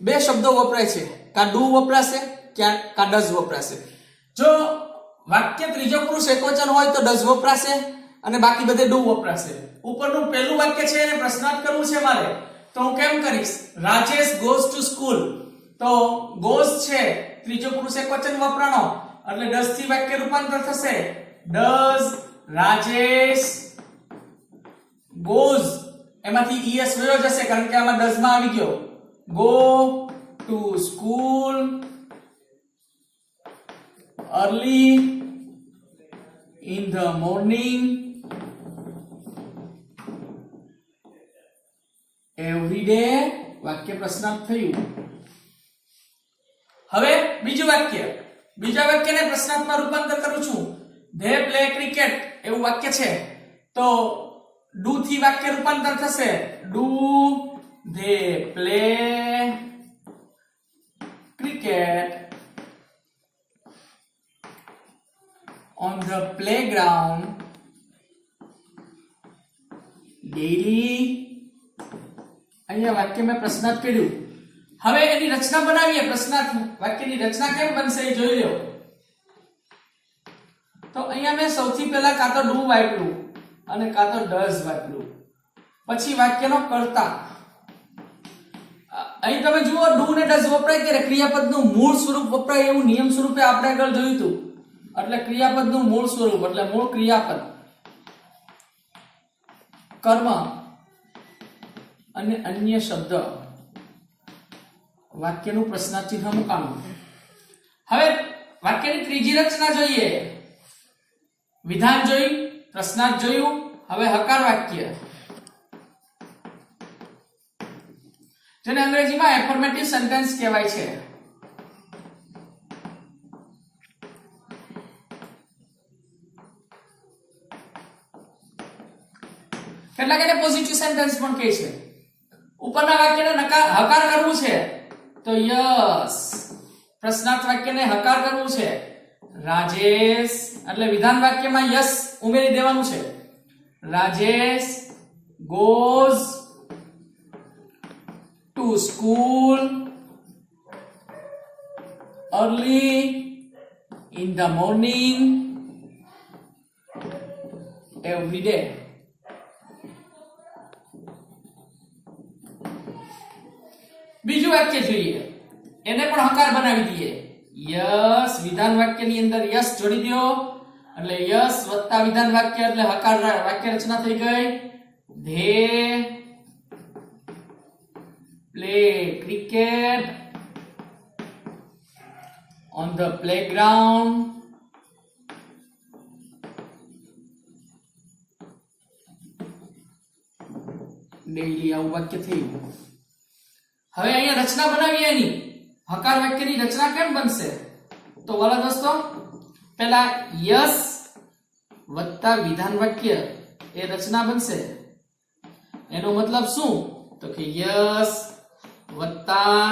બે શબ્દો વપરાય છે, કા ડુ વપરાશે કા ડઝ વપરાશે. જો વાક્ય ત્રીજો પુરુષ એકવચન હોય તો ડઝ વપરાશે અને બાકી બધે ડુ વપરાશે. ઉપરનું પહેલું વાક્ય છે એને પ્રશ્નાર્થ કરવું છે મારે, તો હું કેમ કરીશ? Rajesh goes to school. તો goes છે ત્રીજો પુરુષ એકવચન વપરાણો એટલે does થી વાક્ય રૂપાંતર થશે. does રાજેશ goes એમાંથી es વયો જશે કારણ કે આમાં does માં આવી ગયો. go to school early in the morning every day. વાક્ય પ્રશ્નાર્થ થયું. હવે બીજું વાક્ય, બીજા વાક્યને પ્રશ્નાર્થમાં રૂપાંતર કરું છું. they play cricket એવું વાક્ય છે તો do થી વાક્ય રૂપાંતર થશે. do they play cricket on the playground daily. અહીંયા વાક્ય મેં પ્રશ્નાર્થ કર્યું. હવે એની રચના બનાવીએ. પ્રશ્નાર્થ વાક્યની રચના કેમ બનશે એ જોઈ લો. તો અહીંયા મેં સૌથી પહેલા કાં તો ડુ વાપર્યું અને કાં તો ડઝ વાપર્યું. પછી વાક્યનો કર્તા. અહીં તમે જુઓ ડુ ને ડઝ વપરાય ત્યારે ક્રિયાપદનું મૂળ સ્વરૂપ વપરાય એવું નિયમ સ્વરૂપે આપણે આગળ જોયું હતું. એટલે ક્રિયાપદનું મૂળ સ્વરૂપ એટલે મૂળ ક્રિયાપદ, કર્મ અને અન્ય શબ્દ વાક્યનું પ્રશ્નાર્થ ચિહ્ન મુકાણું. હવે વાક્યની ત્રીજી રચના જોઈએ. વિધાન જોઈ, પ્રશ્નાર્થ જોયું, હવે હકાર વાક્ય જેને અંગ્રેજીમાં એફર્મેટિવ સેન્ટેન્સ કહેવાય છે. કેટલાક એને પોઝિટિવ સેન્ટેન્સ પણ કહે છે. ઉપરના વાક્યને હકાર કરવું છે તો યસ. પ્રશ્નાર્થ વાક્યને હકાર કરવું છે. રાજેશ એટલે વિધાન વાક્યમાં યસ ઉમેરી દેવાનું છે. Rajesh goes to school early in the morning every day. બીજું વાક્ય જોઈએ, એને પણ હકાર બનાવી દઈએ. યસ વિધાન વાક્યની અંદર યસ જોડી દો એટલે યસ વત્તા વિધાન વાક્ય એટલે હકાર વાક્ય રચના થઈ ગઈ. they play cricket on the playground daily. આવું વાક્ય થયું. હવે અહીંયા રચના બનાવીએ. એની હકાર વાક્યની રચના કેમ બનશે? તો વાલા દોસ્તો પહેલા યસ વત્તા વિધાન વાક્ય એ રચના બનશે. એનો મતલબ શું? તો કે યસ વત્તા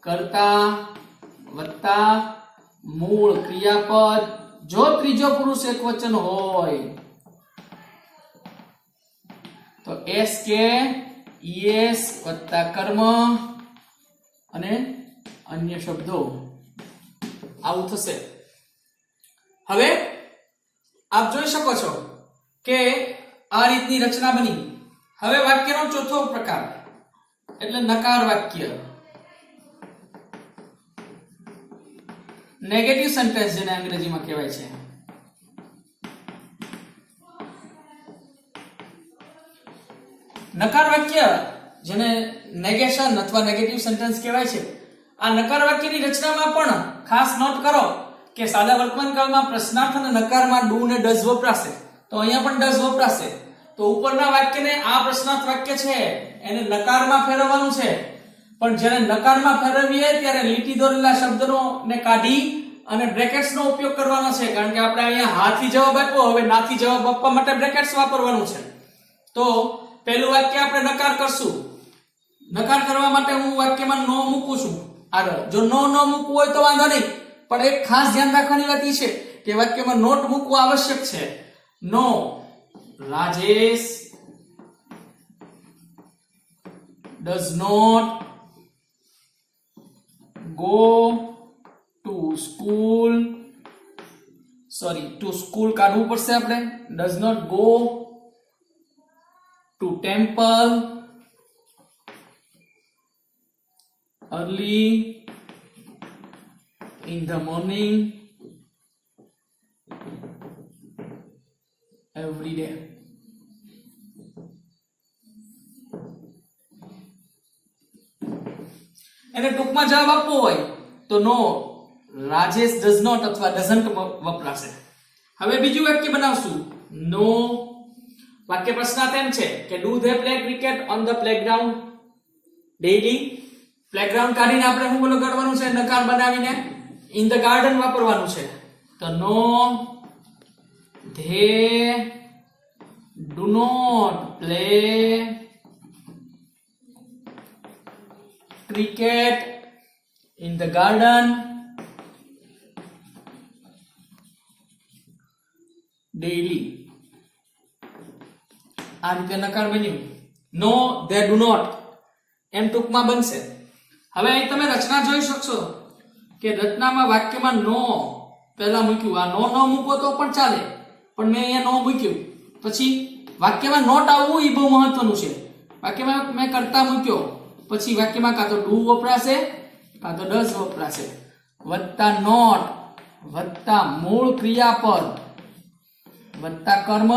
કર્તા વત્તા મૂળ ક્રિયાપદ. જો ત્રીજો પુરુષ એકવચન હોય તો એસ કે ઈએસ વત્તા કર્મ અને અન્ય શબ્દો આવું થશે. હવે આપ જોઈ શકો છો કે આ રીતની રચના બની. હવે વાક્યનો ચોથો પ્રકાર એટલે નકાર વાક્ય, નેગેટિવ સેન્ટેન્સ જેને અંગ્રેજીમાં કહેવાય છે. નકાર વાક્ય જેને નેગેશન અથવા નેગેટિવ સેન્ટેન્સ કહેવાય છે, આ નકાર વાક્યની રચનામાં પણ ખાસ નોટ કરો કે સાદા વર્તમાન કાળમાં પ્રશ્નાર્થ અને નકારમાં ડુ ને ડઝ વપરાશે, તો અહીંયા પણ ડઝ વપરાશે. તો ઉપરના વાક્યને આ પ્રશ્નાર્થ વાક્ય છે એને નકારમાં ફેરવવાનું છે, પણ જ્યારે નકારમાં ફેરવીએ ત્યારે લીટી દોરેલા શબ્દનો ને કાઢી અને બ્રેકેટ્સ નો ઉપયોગ કરવાનો છે, કારણ કે આપણે અહીંયા હાથી જવાબ આપ્યો, હવે નાથી જવાબ આપવા માટે બ્રેકેટ્સ વાપરવાનું છે. તો પહેલું વાક્ય આપણે નકાર કરશું. નકાર કરવા માટે હું વાક્યમાં નો મૂકું છું આગળ. જો નો ન મૂકવું હોય તો વાંધો નહીં, પણ એક ખાસ ધ્યાન રાખવાની વાત એ છે કે વાક્યમાં નોટ મૂકવું આવશ્યક છે. નો Rajesh does not go to school. Sorry, to school કાઢવું પડશે આપણે. Does not go to temple early in the morning every day. એને ટૂંકમાં જવાબ આપવો હોય તો નો રાજેશ ડઝ નોટ અથવા ડઝન્ટ વપરાશે. હવે બીજું વાક્ય બનાવશું. નો વાક્ય પ્રશ્નાર્થ એમ છે કે do they play cricket on the playground daily. Playground કાઢીને આપણે શું લગાડવાનું છે? નકાર બનાવીને ઇન ધ ગાર્ડન વાપરવાનું છે. તો નો they do not play cricket in the garden daily. આ રીતે નકાર બન્યું. નો they do not એમ ટૂંકમાં બનશે. હવે અહીં તમે રચના જોઈ શકશો કે રચનામાં વાક્યમાં નો પહેલા મૂક્યું. આ નો ન મૂકો તો પણ ચાલે, પણ મેં અહીંયા નો મૂક્યું. પછી વાક્યમાં નોટ આવવું એ બહુ મહત્વનું છે. વાક્યમાં મેં કરતા મૂક્યો, પછી વાક્યમાં કાં તો ડુ વપરાશે કાં તો ડઝ વપરાશે. વત્તા નોટ વત્તા મૂળ ક્રિયાપદ વત્તા કર્મ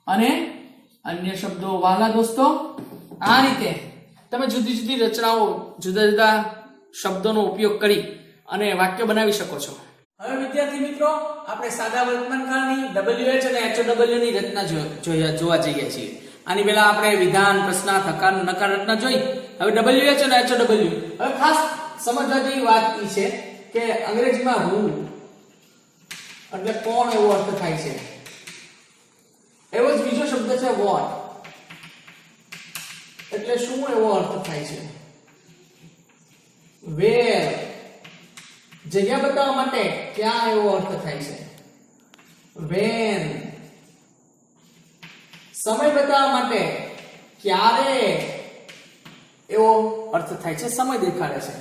અને અન્ય શબ્દો. વાલા દોસ્તો, આ રીતે તમે જુદી જુદી રચનાઓ જુદા જુદા શબ્દોનો ઉપયોગ કરી અને વાક્ય બનાવી શકો છો. હવે વિદ્યાર્થી મિત્રો, આપણે સાદા વર્તમાન કાળની WH અને HOW ની રચના જોવા જઈએ છીએ. આની પહેલા આપણે વિધાન, પ્રશ્નાર્થ, હકાર, નકાર રચના જોઈ. હવે WH અને HOW. હવે ખાસ સમજવા જેવી વાત એ છે કે અંગ્રેજીમાં who એટલે કોણ એવો અર્થ થાય છે. એવો જ બીજો શબ્દ છે what એટલે શું એવો અર્થ થાય છે. where જગ્યા બતાવવા માટે ક્યાં એવો અર્થ થાય છે. when સમય બતાવવા માટે ક્યારે એવો અર્થ થાય છે, સમય દેખાડે છે.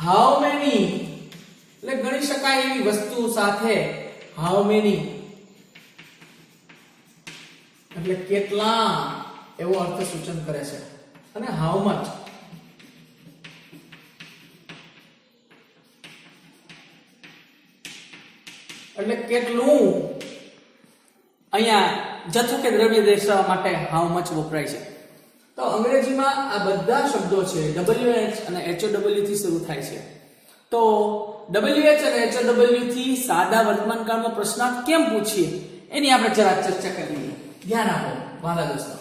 how many એટલે ગણી શકાય એવી વસ્તુ સાથે how many એટલે કેટલા એવો અર્થ સૂચન કરે છે. અને how much એટલે કેટલું. અહીંયા જથ્થો કે દ્રવ્ય દર્શાવવા માટે how much વપરાય છે. તો અંગ્રેજીમાં આ બધા શબ્દો છે WH અને HOW થી શરૂ થાય છે. તો WH અને HOW થી સાદા વર્તમાન કાળમાં પ્રશ્નાર્થ કેમ પૂછીએ એની આપણે જરા ચર્ચા કરીએ. ધ્યાન આપો વાલા દોસ્તો.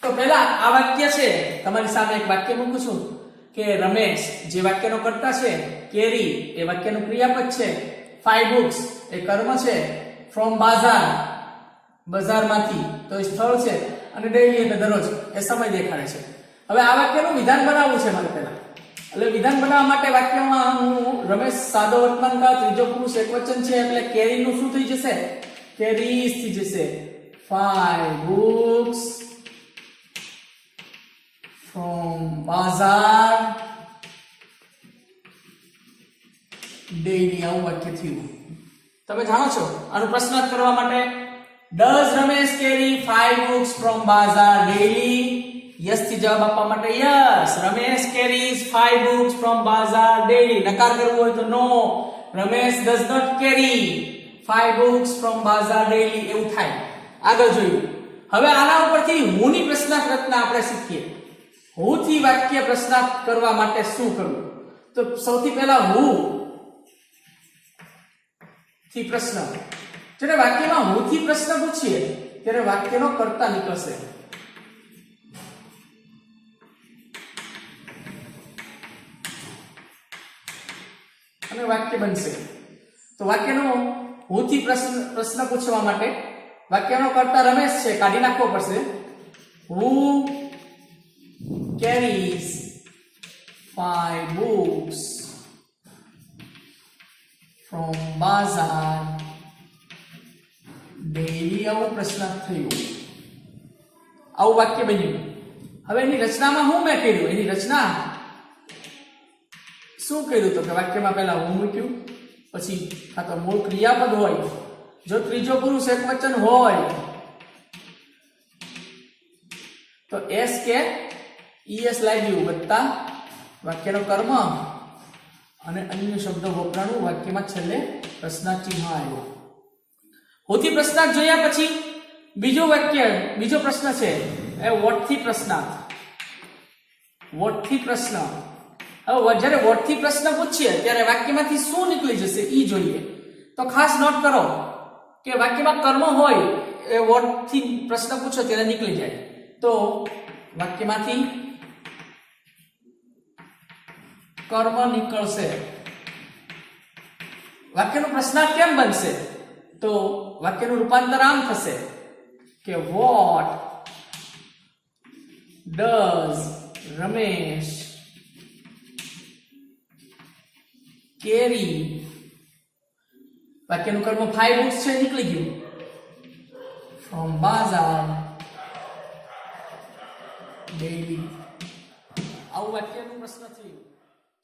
તો પહેલા આ વાક્ય છે, તમારી સામે એક વાક્ય મૂકું છું કે રમેશ જે વાક્યનો કર્તા છે, કેરી એ વાક્યનું ક્રિયાપદ છે, 5 books એ કર્મ છે, from બાઝાર બજારમાંથી તો એ સ્થળ છે, અને ડેઈલી એટલે દરરોજ એ સમય દેખાડે છે. હવે આ વાક્યનું વિધાન બનાવવું છે મારે પહેલા. એટલે વિધાન બનાવવા માટે વાક્યમાં હું રમેશ સાદો વર્તમાન કાળ ત્રીજો પુરુષ એકવચન છે એટલે કેરીનું શું થઈ જશે? કેરીઝ થઈ જશે. 5 books from બાઝાર ડેઈલી આવું વાક્ય થયું. તમે જાણો છો આનો પ્રશ્નાર્થ કરવા માટે does Ramesh carry 5 books from bazaar daily? yes થી જવાબ આપવા માટે yes, Ramesh carries 5 books from bazaar daily. નકાર કરવો હોય તો no, Ramesh does not carry 5 books from bazaar daily એવું થાય. આગળ જોઈએ. હવે આના ઉપરથી હું ની પ્રશ્નાર્થ રચના આપણે શીખીએ. હું થી વાક્ય પ્રશ્નાર્થ કરવા માટે શું કરવું? તો સૌથી પહેલા હું થી પ્રશ્ન. જ્યારે વાક્યમાં હું થી પ્રશ્ન પૂછીએ ત્યારે વાક્યનો કર્તા નીકળશે. અને વાક્ય બનશે. તો વાક્યનો હું થી પ્રશ્ન પૂછવા માટે વાક્યનો કર્તા રમેશ છે, કાઢી નાખવો પડશે. Who carries 5 books from bazaar daily? આવો પ્રશ્ન થયો, આવું વાક્ય બન્યું. હવે એની રચનામાં હું મેં કર્યું, એની રચના શું કર્યું? તો કે વાક્યમાં પહેલા હું મૂક્યું, પછી કાં તો મૂળ ક્રિયાપદ હોય, જો ત્રીજો પુરુષ એકવચન હોય તો એસ કે ઈએસ લાગ્યું વત્તા વાક્યનો કર્મ અને અન્ય શબ્દો વપરાણું વાક્યમાં છેલ્લે પ્રશ્નાર્થ ચિહ્ન આવ્યું. હોથી પ્રશ્નાર્થ જોયા પછી બીજો પ્રશ્ન છે એ વોટ થી પ્રશ્નાર્થ. વોટ થી પ્રશ્ન. હવે જ્યારે વોટ થી પ્રશ્ન પૂછીએ ત્યારે વાક્યમાંથી શું નીકળી જશે ઈ જોઈએ. તો ખાસ નોટ કરો કે વાક્યમાં કર્મ હોય એ વોટ થી પ્રશ્ન પૂછો ત્યારે નીકળી જાય. તો વાક્યમાંથી કર્મ નીકળશે. વાક્યનો પ્રશ્નાર્થ કેમ બનશે? તો વાક્યનું રૂપાંતર આમ થશે કે વોટ ડઝ રમેશ કેરી. વાક્યનું કર્મ 5 books છે, નીકળી ગયું. From Bazar daily. આવું વાક્યનું પ્રશ્ન થયું.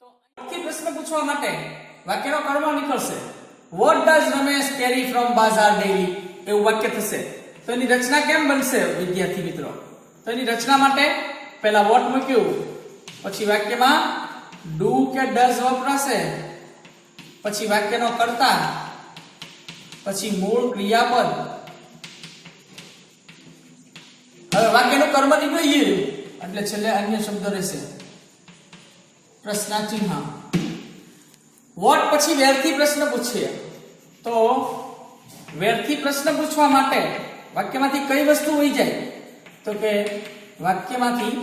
તો અહીંથી પ્રશ્ન પૂછવા માટે વાક્યનો કર્મ નીકળશે. What does Ramesh carry from Bazar daily એવું વાક્ય થશે. તો એની રચના કેમ બનશે વિદ્યાર્થી મિત્રો? તો એની રચના માટે પહેલા વોટ મૂક્યું, પછી વાક્યમાં ડુ કે ડઝ વપરાશે, પછી વાક્યનો કર્તા, પછી મૂળ ક્રિયાપદ. હવે વાક્યનું કર્મ નીકળી ગયું એટલે છેલ્લે અન્ય શબ્દ રહેશે, પ્રશ્નાર્થ ચિહ્ન. વોટ પછી વેરથી પ્રશ્ન પૂછીએ તો વેરથી પ્રશ્ન પૂછવા માટે વાક્યમાંથી કઈ વસ્તુ હોઈ જાય? તો કે વાક્યમાંથી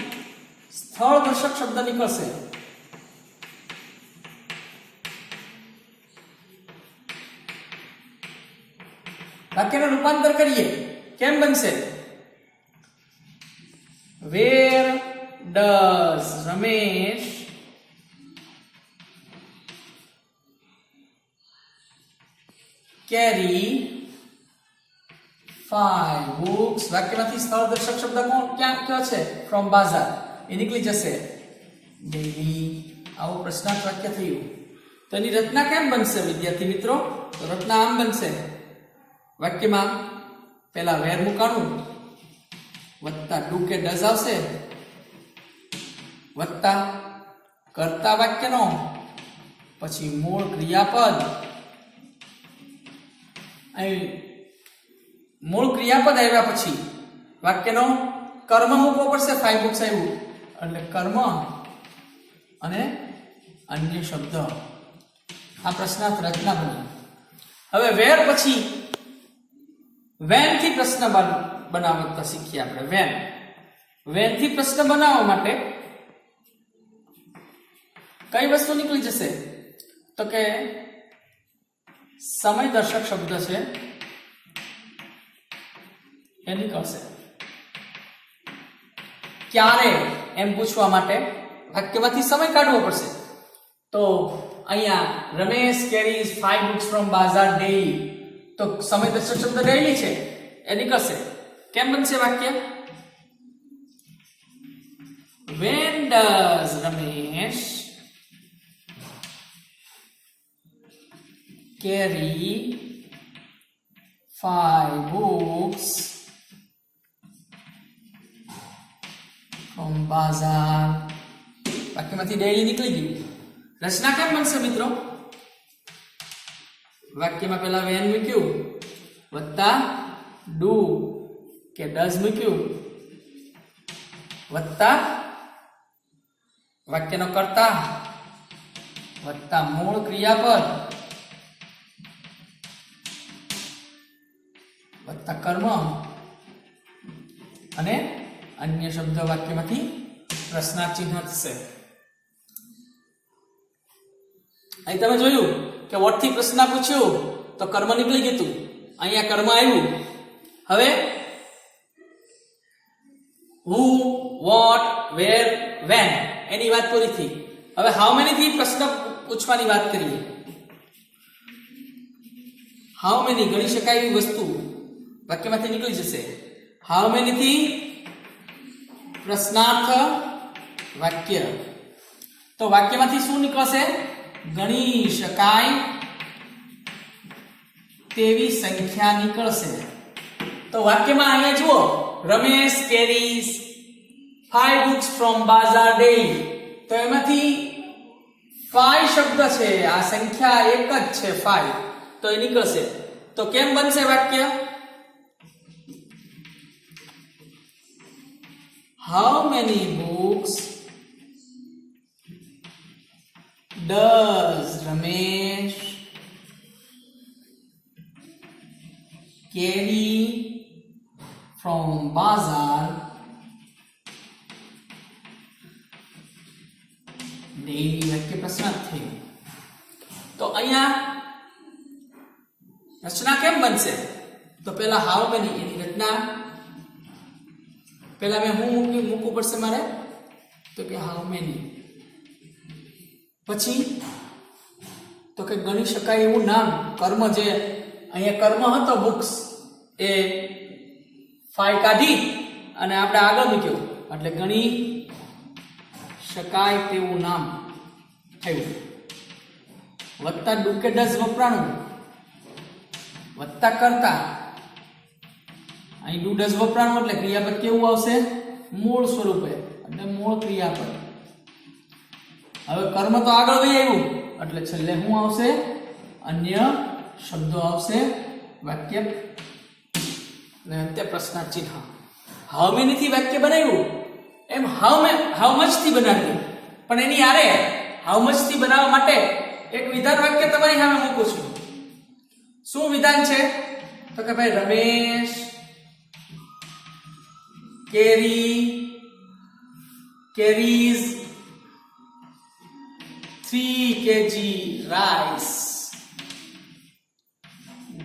સ્થળ દર્શક શબ્દ નીકળશે. વાક્યનું રૂપાંતર કરીએ કેમ બનશે? Where does Ramesh carry 5 books. વાક્યમાંથી સ્થળ દર્શક શબ્દ ક્યાં કયો છે? ફ્રોમ બાઝાર. એ નીકળી જશે ડેલી. આવું પ્રશ્નાર્થ વાક્ય થયું. તો એની રચના કેમ બનશે વિદ્યાર્થી મિત્રો? તો રચના આમ બનશે. વાક્યમાં પહેલા વેર મુકાણું વત્તા ડુ કે ડઝ આવશે, વત્તા કર્તા વાક્યનો, પછી મૂળ ક્રિયાપદ. અહીં મૂળ ક્રિયાપદ આવ્યા પછી વાક્યનો કર્મ મૂકવો પડશે. 5 books આવ્યું એટલે કર્મ અને અન્ય શબ્દ. આ પ્રશ્નાર્થ રચના બની. હવે વેર પછી વેન થી પ્રશ્ન બનાવતા શીખીએ આપણે. વેન થી પ્રશ્ન બનાવવા માટે કઈ વસ્તુ નીકળી જશે? તો કે સમય દર્શક શબ્દ છે એ નીકળશે. ક્યારે એમ પૂછવા માટે વાક્યમાંથી સમય કાઢવો પડશે. તો અહીંયા Ramesh carries 5 books from bazaar daily, તો સમય દર્શક શબ્દ ડેઈલી છે એ નીકળશે. કેમ બનશે વાક્ય? when does Ramesh carry 5 books from bazaar. વાક્યમાંથી daily નીકળી ગયું. રચના કેમ બનશે મિત્રો? વાક્યમાં પહેલા વેન મૂક્યું વત્તા ડુ કે ડઝ મૂક્યું વત્તા વાક્યનો કર્તા વત્તા મૂળ ક્રિયાપદ વત્તા કર્મ અને અન્ય શબ્દ વાક્યમાંથી પ્રશ્નાર્થ ચિહ્ન થશે. અહીં તમે જોયું કે વોટ થી પ્રશ્ન પૂછ્યું તો કર્મ નીકળી ગયું હતું. અહીંયા કર્મ આવ્યું. હવે who, what, where, when એની વાત પૂરી થઈ. હવે હાઉ મેની થી પ્રશ્ન પૂછવાની વાત કરીએ. હાઉ મેની ગણી શકાય એવી વસ્તુ વાક્યમાંથી નીકળી જશે. હાઉ મેની થી પ્રશ્નાર્થ વાક્ય. તો વાક્યમાંથી શું નીકળશે? ગણી શકાય તેવી સંખ્યા નીકળશે. તો વાક્યમાં અહીંયા જુઓ, Ramesh carries 5 books from bazaar daily. તો એમાંથી 5 શબ્દ છે. આ સંખ્યા એક જ છે 5. તો એ નીકળશે. તો કેમ બનશે વાક્ય? How many books does Ramesh carry from bazaar daily? વાક્ય પ્રશ્નાર્થ થયું. તો અહીંયા રચના કેમ બનશે? તો પહેલા હાઉ મેની એની રચના પહેલા મેં હું મૂકવું પડશે મારે. તો કે હાઉ મેની, પછી તો કે ગણી શકાય એવું નામ કર્મ, જે અહીંયા કર્મ હતો બુક્સ એ 5 કાઢી અને આપણે આગળ મૂક્યું એટલે ગણી શકાય તેવું નામ થયું. વત્તા ડુ કે ડઝ વપરાણું વત્તા કરતા. અહીં ડુ ડઝ વપરાણું એટલે ક્રિયાપદ કેવું આવશે? મૂળ સ્વરૂપે એટલે મૂળ ક્રિયાપદ. હવે કર્મ તો આગળ વહી આવ્યું એટલે છેલ્લે શું આવશે? અન્ય શબ્દો આવશે. વાક્ય ને અંતે પ્રશ્નાર્થ ચિહ્ન. હાઉ મેની થી વાક્ય બનાવ્યું એમ હાઉ મચ થી બનાવ્યું. પણ એની આરે હાઉ મચ થી બનાવવા માટે એક વિધાન વાક્ય તમારી સામે મૂકું છું. શું વિધાન છે? તો કે ભાઈ Ramesh carries 3 kg rice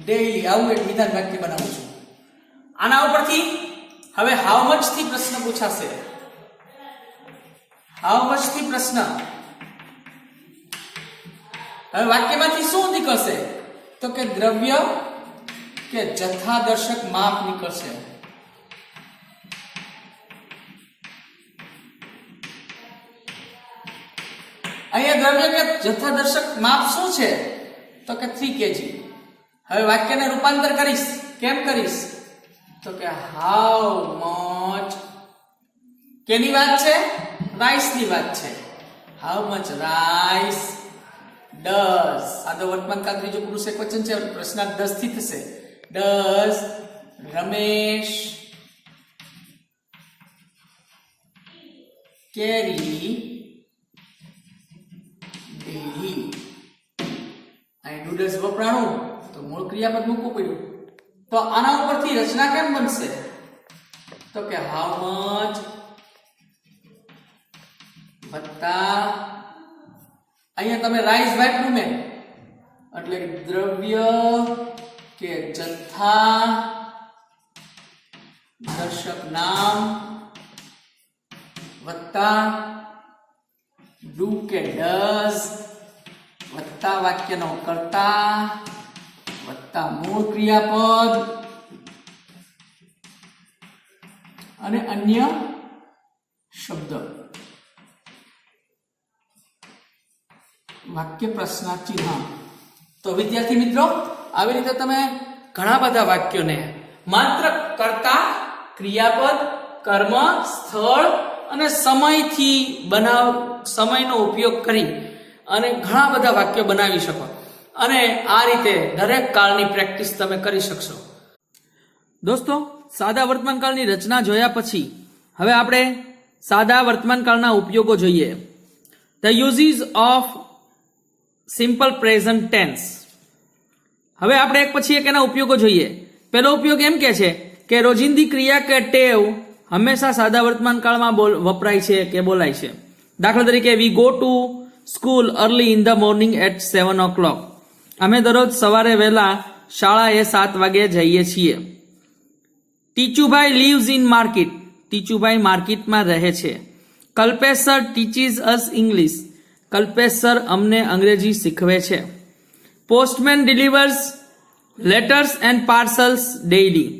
daily. આવું એક વિધાન વાક્ય બનાવું છું. આના ઉપરથી હવે હાઉ મચ થી પ્રશ્ન પૂછાશે. હાઉ મચ થી પ્રશ્ન. હવે વાક્યમાંથી શું નીકળશે? તો કે દ્રવ્ય કે જથ્થાદર્શક માપ નીકળશે. અહીંયા દ્રવ્ય કે જથ્થાદર્શક માપ શું છે? તો કે 3 kg. હવે વાક્યને રૂપાંતર કરીશ. કેમ કરીશ? તો કે હાઉ મચ કેની વાત છે? રાઈસ ની વાત છે. હાઉ મચ રાઈસ ડઝ, આ તો વર્તમાન કાળ ત્રીજો પુરુષ એકવચન છે. પ્રશ્નાર્થ ડઝ થી થશે. Does Ramesh carry daily. અહીં ડુ ડઝ વપરાણું તો મૂળ ક્રિયાપદ મૂકવું પડ્યું. તો આના ઉપરથી રચના કેમ બનશે? તો કે હાઉ મચ વત્તા અહીંયા તમે રાઈસ વાપર્યું મેં એટલે દ્રવ્ય કે જથ્થા દર્શક નામ વત્તા ડુ કે ડઝ વત્તા વાક્યનો કર્તા વત્તા મૂળ ક્રિયાપદ અને અન્ય શબ્દ. વાક્ય પ્રશ્નાર્થ ચિહ્ન. તો વિદ્યાર્થી મિત્રો, આવી રીતે તમે ઘણા બધા વાક્યોને માત્ર કર્તા, ક્રિયાપદ, કર્મ, સ્થળ અને સમયનો ઉપયોગ કરી અને ઘણા બધા વાક્યો બનાવી શકો અને આ રીતે દરેક કાળની પ્રેક્ટિસ તમે કરી શકશો. દોસ્તો, સાદા વર્તમાનકાળની રચના જોયા પછી હવે આપણે સાદા વર્તમાનકાળના ઉપયોગો જોઈએ. The uses of simple present tense. હવે આપણે એક પછી એક એના ઉપયોગો જોઈએ. પહેલો ઉપયોગ એમ કે છે કે રોજિંદી ક્રિયા કે ટેવ હંમેશા સાદા વર્તમાનકાળમાં વપરાય છે કે બોલાય છે. દાખલા તરીકે, we go to school early in the morning at 7 o'clock. અમે દરરોજ સવારે વહેલા શાળાએ 7 વાગે જઈએ છીએ. ટીચુભાઈ લીવ્સ ઇન માર્કેટ. ટીચુભાઈ માર્કેટમાં રહે છે. Kalpesh sir teaches us English. Kalpesh sir અમને અંગ્રેજી શીખવે છે. Postman delivers letters and parcels daily.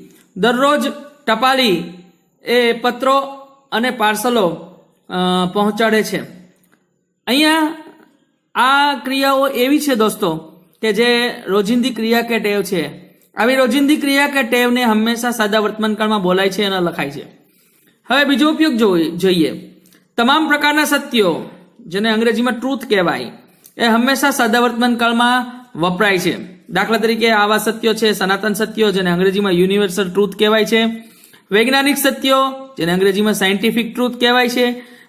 દરરોજ ટપાલી એ પત્રો અને પાર્સલો પહોંચાડે છે. અહીંયા આ ક્રિયાઓ એવી છે દોસ્તો કે જે રોજિંદી ક્રિયા કે ટેવ છે. આવી રોજિંદી ક્રિયા કે ટેવને હંમેશા સાદા વર્તમાનકાળમાં બોલાય છે અને લખાય છે. હવે બીજો ઉપયોગ જોઈએ. તમામ પ્રકારના સત્યો, જેને અંગ્રેજીમાં ટ્રુથ કહેવાય, એ હંમેશા સાદા વર્તમાનકાળમાં વપરાય છે. દાખલા તરીકે, આવા સત્યો છે સનાતન સત્યો, જેને અંગ્રેજીમાં યુનિવર્સલ ટ્રુથ કહેવાય છે. વૈજ્ઞાનિક સત્યો, જેને અંગ્રેજીમાં સાયન્ટિફિક ટ્રુથ કહેવાય છે.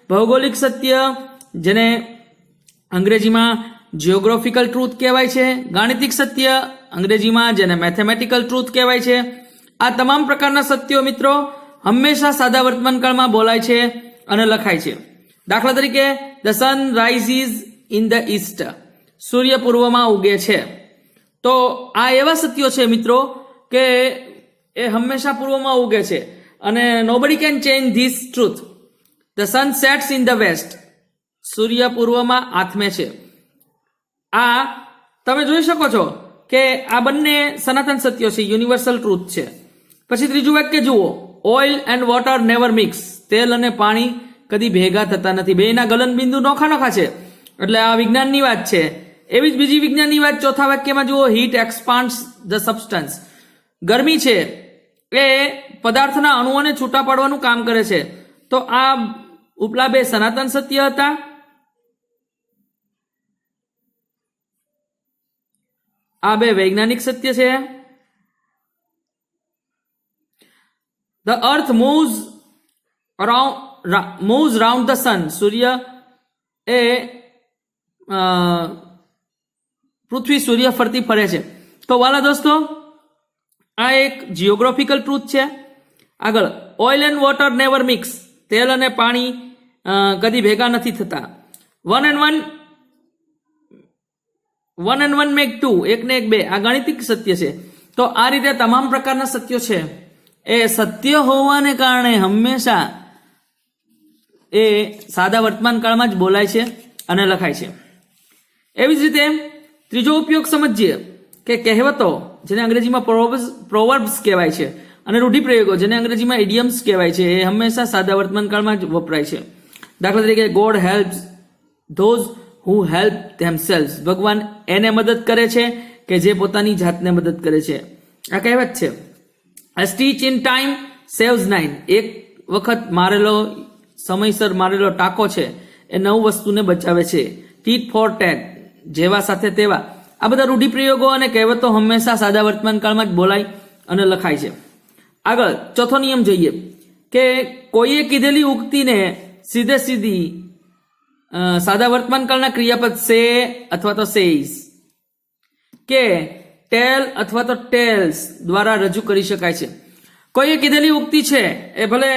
ભૌગોલિક સત્ય, જેને અંગ્રેજીમાં જિયોગ્રાફિકલ ટ્રુથ કહેવાય છે. ગાણિતિક સત્ય, અંગ્રેજીમાં જેને મેથેમેટિકલ ટ્રુથ કહેવાય છે. આ તમામ પ્રકારના સત્યો મિત્રો હંમેશા સાદા વર્તમાનકાળમાં બોલાય છે અને લખાય છે. દાખલા તરીકે, the sun rises in the east. સૂર્ય પૂર્વમાં ઉગે છે. તો આ એવા સત્યો છે મિત્રો કે એ હંમેશા પૂર્વમાં ઉગે છે અને nobody can change this truth. The sun sets in the west. સૂર્ય પૂર્વમાં આથમે છે. આ તમે જોઈ શકો છો કે આ બંને સનાતન સત્યો છે, યુનિવર્સલ ટ્રુથ છે. પછી ત્રીજું વાક્ય જુઓ, oil and water never mix. તેલ અને પાણી કદી ભેગા થતા નથી. બેયના ગલનબિંદુ નોખા નોખા છે, એટલે આ વિજ્ઞાનની વાત છે. એવી જ બીજી વિજ્ઞાનની વાત ચોથા વાક્યમાં જુઓ, હીટ એક્સપાન્ડ્સ ધ સબસ્ટન્સ. ગરમી છે એ પદાર્થના અણુઓને છૂટા પાડવાનું કામ કરે છે. તો આ ઉપલા બે સનાતન સત્ય હતા. આ બે વૈજ્ઞાનિક સત્ય છે. The earth moves round the sun. સૂર્ય એ પૃથ્વી સૂર્ય ફરતી ફરે છે. તો વાલા દોસ્તો, આ એક જિયોગ્રાફિકલ ટ્રુથ છે. આગળ, oil and water never mix. તેલ અને પાણી કદી ભેગા નથી થતા. 1 and 1 મેક 2. 1 ને 1 2. આ ગાણિતિક સત્ય છે. તો આ રીતે તમામ પ્રકારના સત્યો છે એ સત્ય હોવાને કારણે હંમેશા એ સાદા વર્તમાનકાળમાં જ બોલાય છે અને લખાય છે. એવી જ રીતે ત્રીજો ઉપયોગ સમજીએ કે કહેવતો, જેને અંગ્રેજીમાં પ્રોવર્બ્સ કહેવાય છે, અને રૂઢિપ્રયોગો, જેને અંગ્રેજીમાં ઇડિયમ્સ કહેવાય છે, એ હંમેશા સાદા વર્તમાનકાળમાં જ વપરાય છે. દાખલા તરીકે, God helps those who help themselves. ભગવાન એને મદદ કરે છે કે જે પોતાની જાતને મદદ કરે છે. આ કહેવત છે. A stitch in time saves 9. એક વખત મારેલો, સમયસર મારેલો ટાંકો છે એ 9 વસ્તુને બચાવે છે. ટીટ ફોર ટેટ. જેવા સાથે તેવા. આ બધા રૂઢિપ્રયોગો અને કહેવતો હંમેશા સાદા વર્તમાનકાળમાં જ બોલાય અને લખાય છે. આગળ ચોથો નિયમ જોઈએ કે કોઈએ કીધેલી ઉક્તિને સીધે સીધી સાદા વર્તમાનકાળના ક્રિયાપદ સે અથવા તો સેઝ કે ટેલ અથવા તો ટેલ્સ દ્વારા રજૂ કરી શકાય છે. કોઈએ કીધેલી ઉક્તિ છે એ ભલે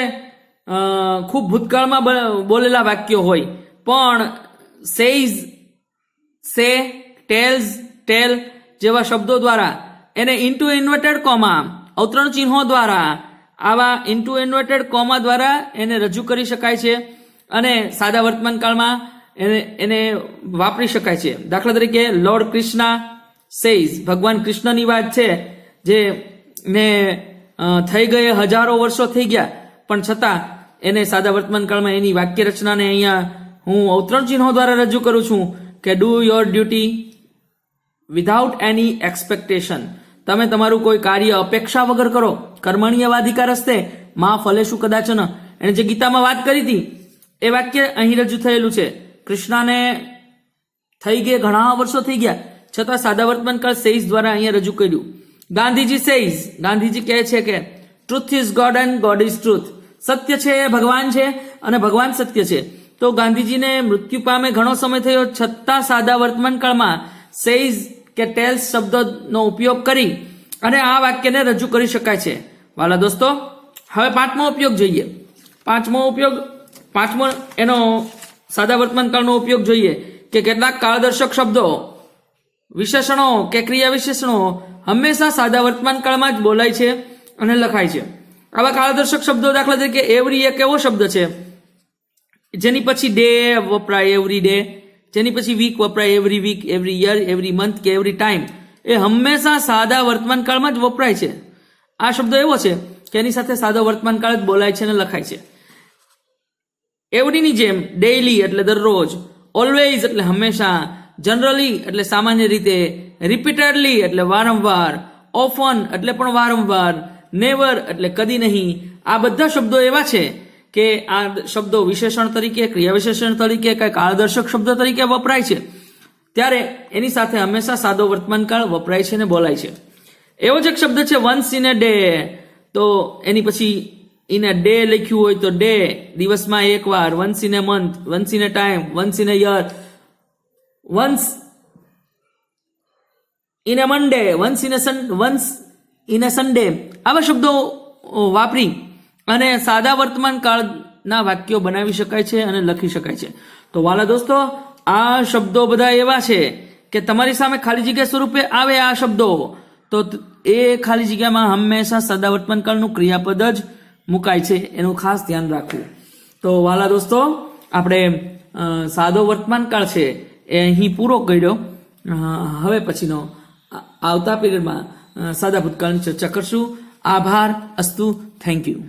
ખૂબ ભૂતકાળમાં બોલેલા વાક્યો હોય, પણ સેઝ, સે, ટેલ્સ, ટેલ જેવા શબ્દો દ્વારા એને ઇન્ટુ ઇન્વર્ટેડ કોમા, અવતરણ ચિહ્નો દ્વારા, આવા ઇન્ટુ ઇન્વર્ટેડ કોમા દ્વારા એને રજૂ કરી શકાય છે અને સાદા વર્તમાનકાળમાં એને વાપરી શકાય છે. દાખલા તરીકે, લોર્ડ કૃષ્ણ સેઝ. ભગવાન કૃષ્ણની વાત છે જે ને થઈ ગયે હજારો વર્ષો થઈ ગયા, પણ છતાં એને સાદા વર્તમાનકાળમાં એની વાક્ય રચનાને અહીંયા હું અવતરણ ચિહ્નો દ્વારા રજૂ કરું છું કે do your duty without any expectation. તમે તમારું કોઈ કાર્ય અપેક્ષા વગર કરો, કર્મણ્યવાધિકાર હસ્તે માં ફલેશુ કદાચન, એને જે ગીતામાં વાત કરી હતી એ વાક્ય અહીં રજૂ થયેલું છે. કૃષ્ણને થઈ ગયા ઘણા વર્ષો થઈ ગયા છતાં સાદા વર્તમાનકાળ સેઇઝ દ્વારા અહીંયા રજૂ કર્યું. ગાંધીજી સેઇઝ, ગાંધીજી કહે છે કે truth is God and God is truth. સત્ય છે એ ભગવાન છે અને ભગવાન સત્ય છે. તો ગાંધીજીને મૃત્યુ પામે ઘણો સમય થયો છતાં સાદા વર્તમાનકાળમાં સેઇઝ કે ટેલ્સ શબ્દનો ઉપયોગ કરી અને આ વાક્યને રજૂ કરી શકાય છે. વાલા દોસ્તો, હવે પાંચમો ઉપયોગ જોઈએ. પાંચમો એનો સાદા વર્તમાનકાળનો ઉપયોગ જોઈએ કે કેટલાક કાળદર્શક શબ્દો, વિશેષણો કે ક્રિયા વિશેષણો હંમેશા સાદા વર્તમાનકાળમાં જ બોલાય છે અને લખાય છે. આવા કાળદર્શક શબ્દો દાખલા તરીકે એવરી એક એવો શબ્દ છે જેની પછી ડે વપરાય એવરી ડે, જેની પછી વીક વપરાય every week, every year, every month કે એવરી ટાઈમ. એ હંમેશા સાદા વર્તમાનકાળમાં જ વપરાય છે. આ શબ્દો એવો છે કે એની સાથે સાદો વર્તમાનકાળ જ બોલાય છે અને લખાય છે. એવરીની જેમ ડેઇલી એટલે દરરોજ, ઓલવેઝ એટલે હંમેશા, જનરલી એટલે સામાન્ય રીતે, રિપીટેડલી એટલે વારંવાર, ઓફન એટલે પણ વારંવાર, નેવર એટલે કદી નહીં. આ બધા શબ્દો એવા છે કે આ શબ્દો વિશેષણ તરીકે, ક્રિયા વિશેષણ તરીકે, કઈ કાળદર્શક શબ્દ તરીકે વપરાય છે ત્યારે એની સાથે હંમેશા સાદો વર્તમાનકાળ વપરાય છે અને બોલાય છે. એવો જ એક શબ્દ છે વન્સ ઇન અ ડે. તો એની પછી ઇન અ ડે લખ્યું હોય તો ડે, દિવસમાં એક વાર, once in a month, once in a time, once in a year, once in a Monday, once in a Sunday. આવા શબ્દો વાપરી અને સાદા વર્તમાન કાળના વાક્યો બનાવી શકાય છે અને લખી શકાય છે. તો વાલા દોસ્તો, આ શબ્દો બધા એવા છે કે તમારી સામે ખાલી જગ્યા સ્વરૂપે આવે આ શબ્દો તો એ ખાલી જગ્યામાં હંમેશા સાદા વર્તમાન કાળનું ક્રિયાપદ જ મુકાય છે, એનું ખાસ ધ્યાન રાખવું. તો વાલા દોસ્તો, આપણે સાદો વર્તમાન કાળ છે એ અહીં પૂરો કર્યો. હવે પછીનો આવતા પીરિયડમાં સાદા ભૂતકાળની ચર્ચા કરશું. આભાર. અસ્તુ. Thank you.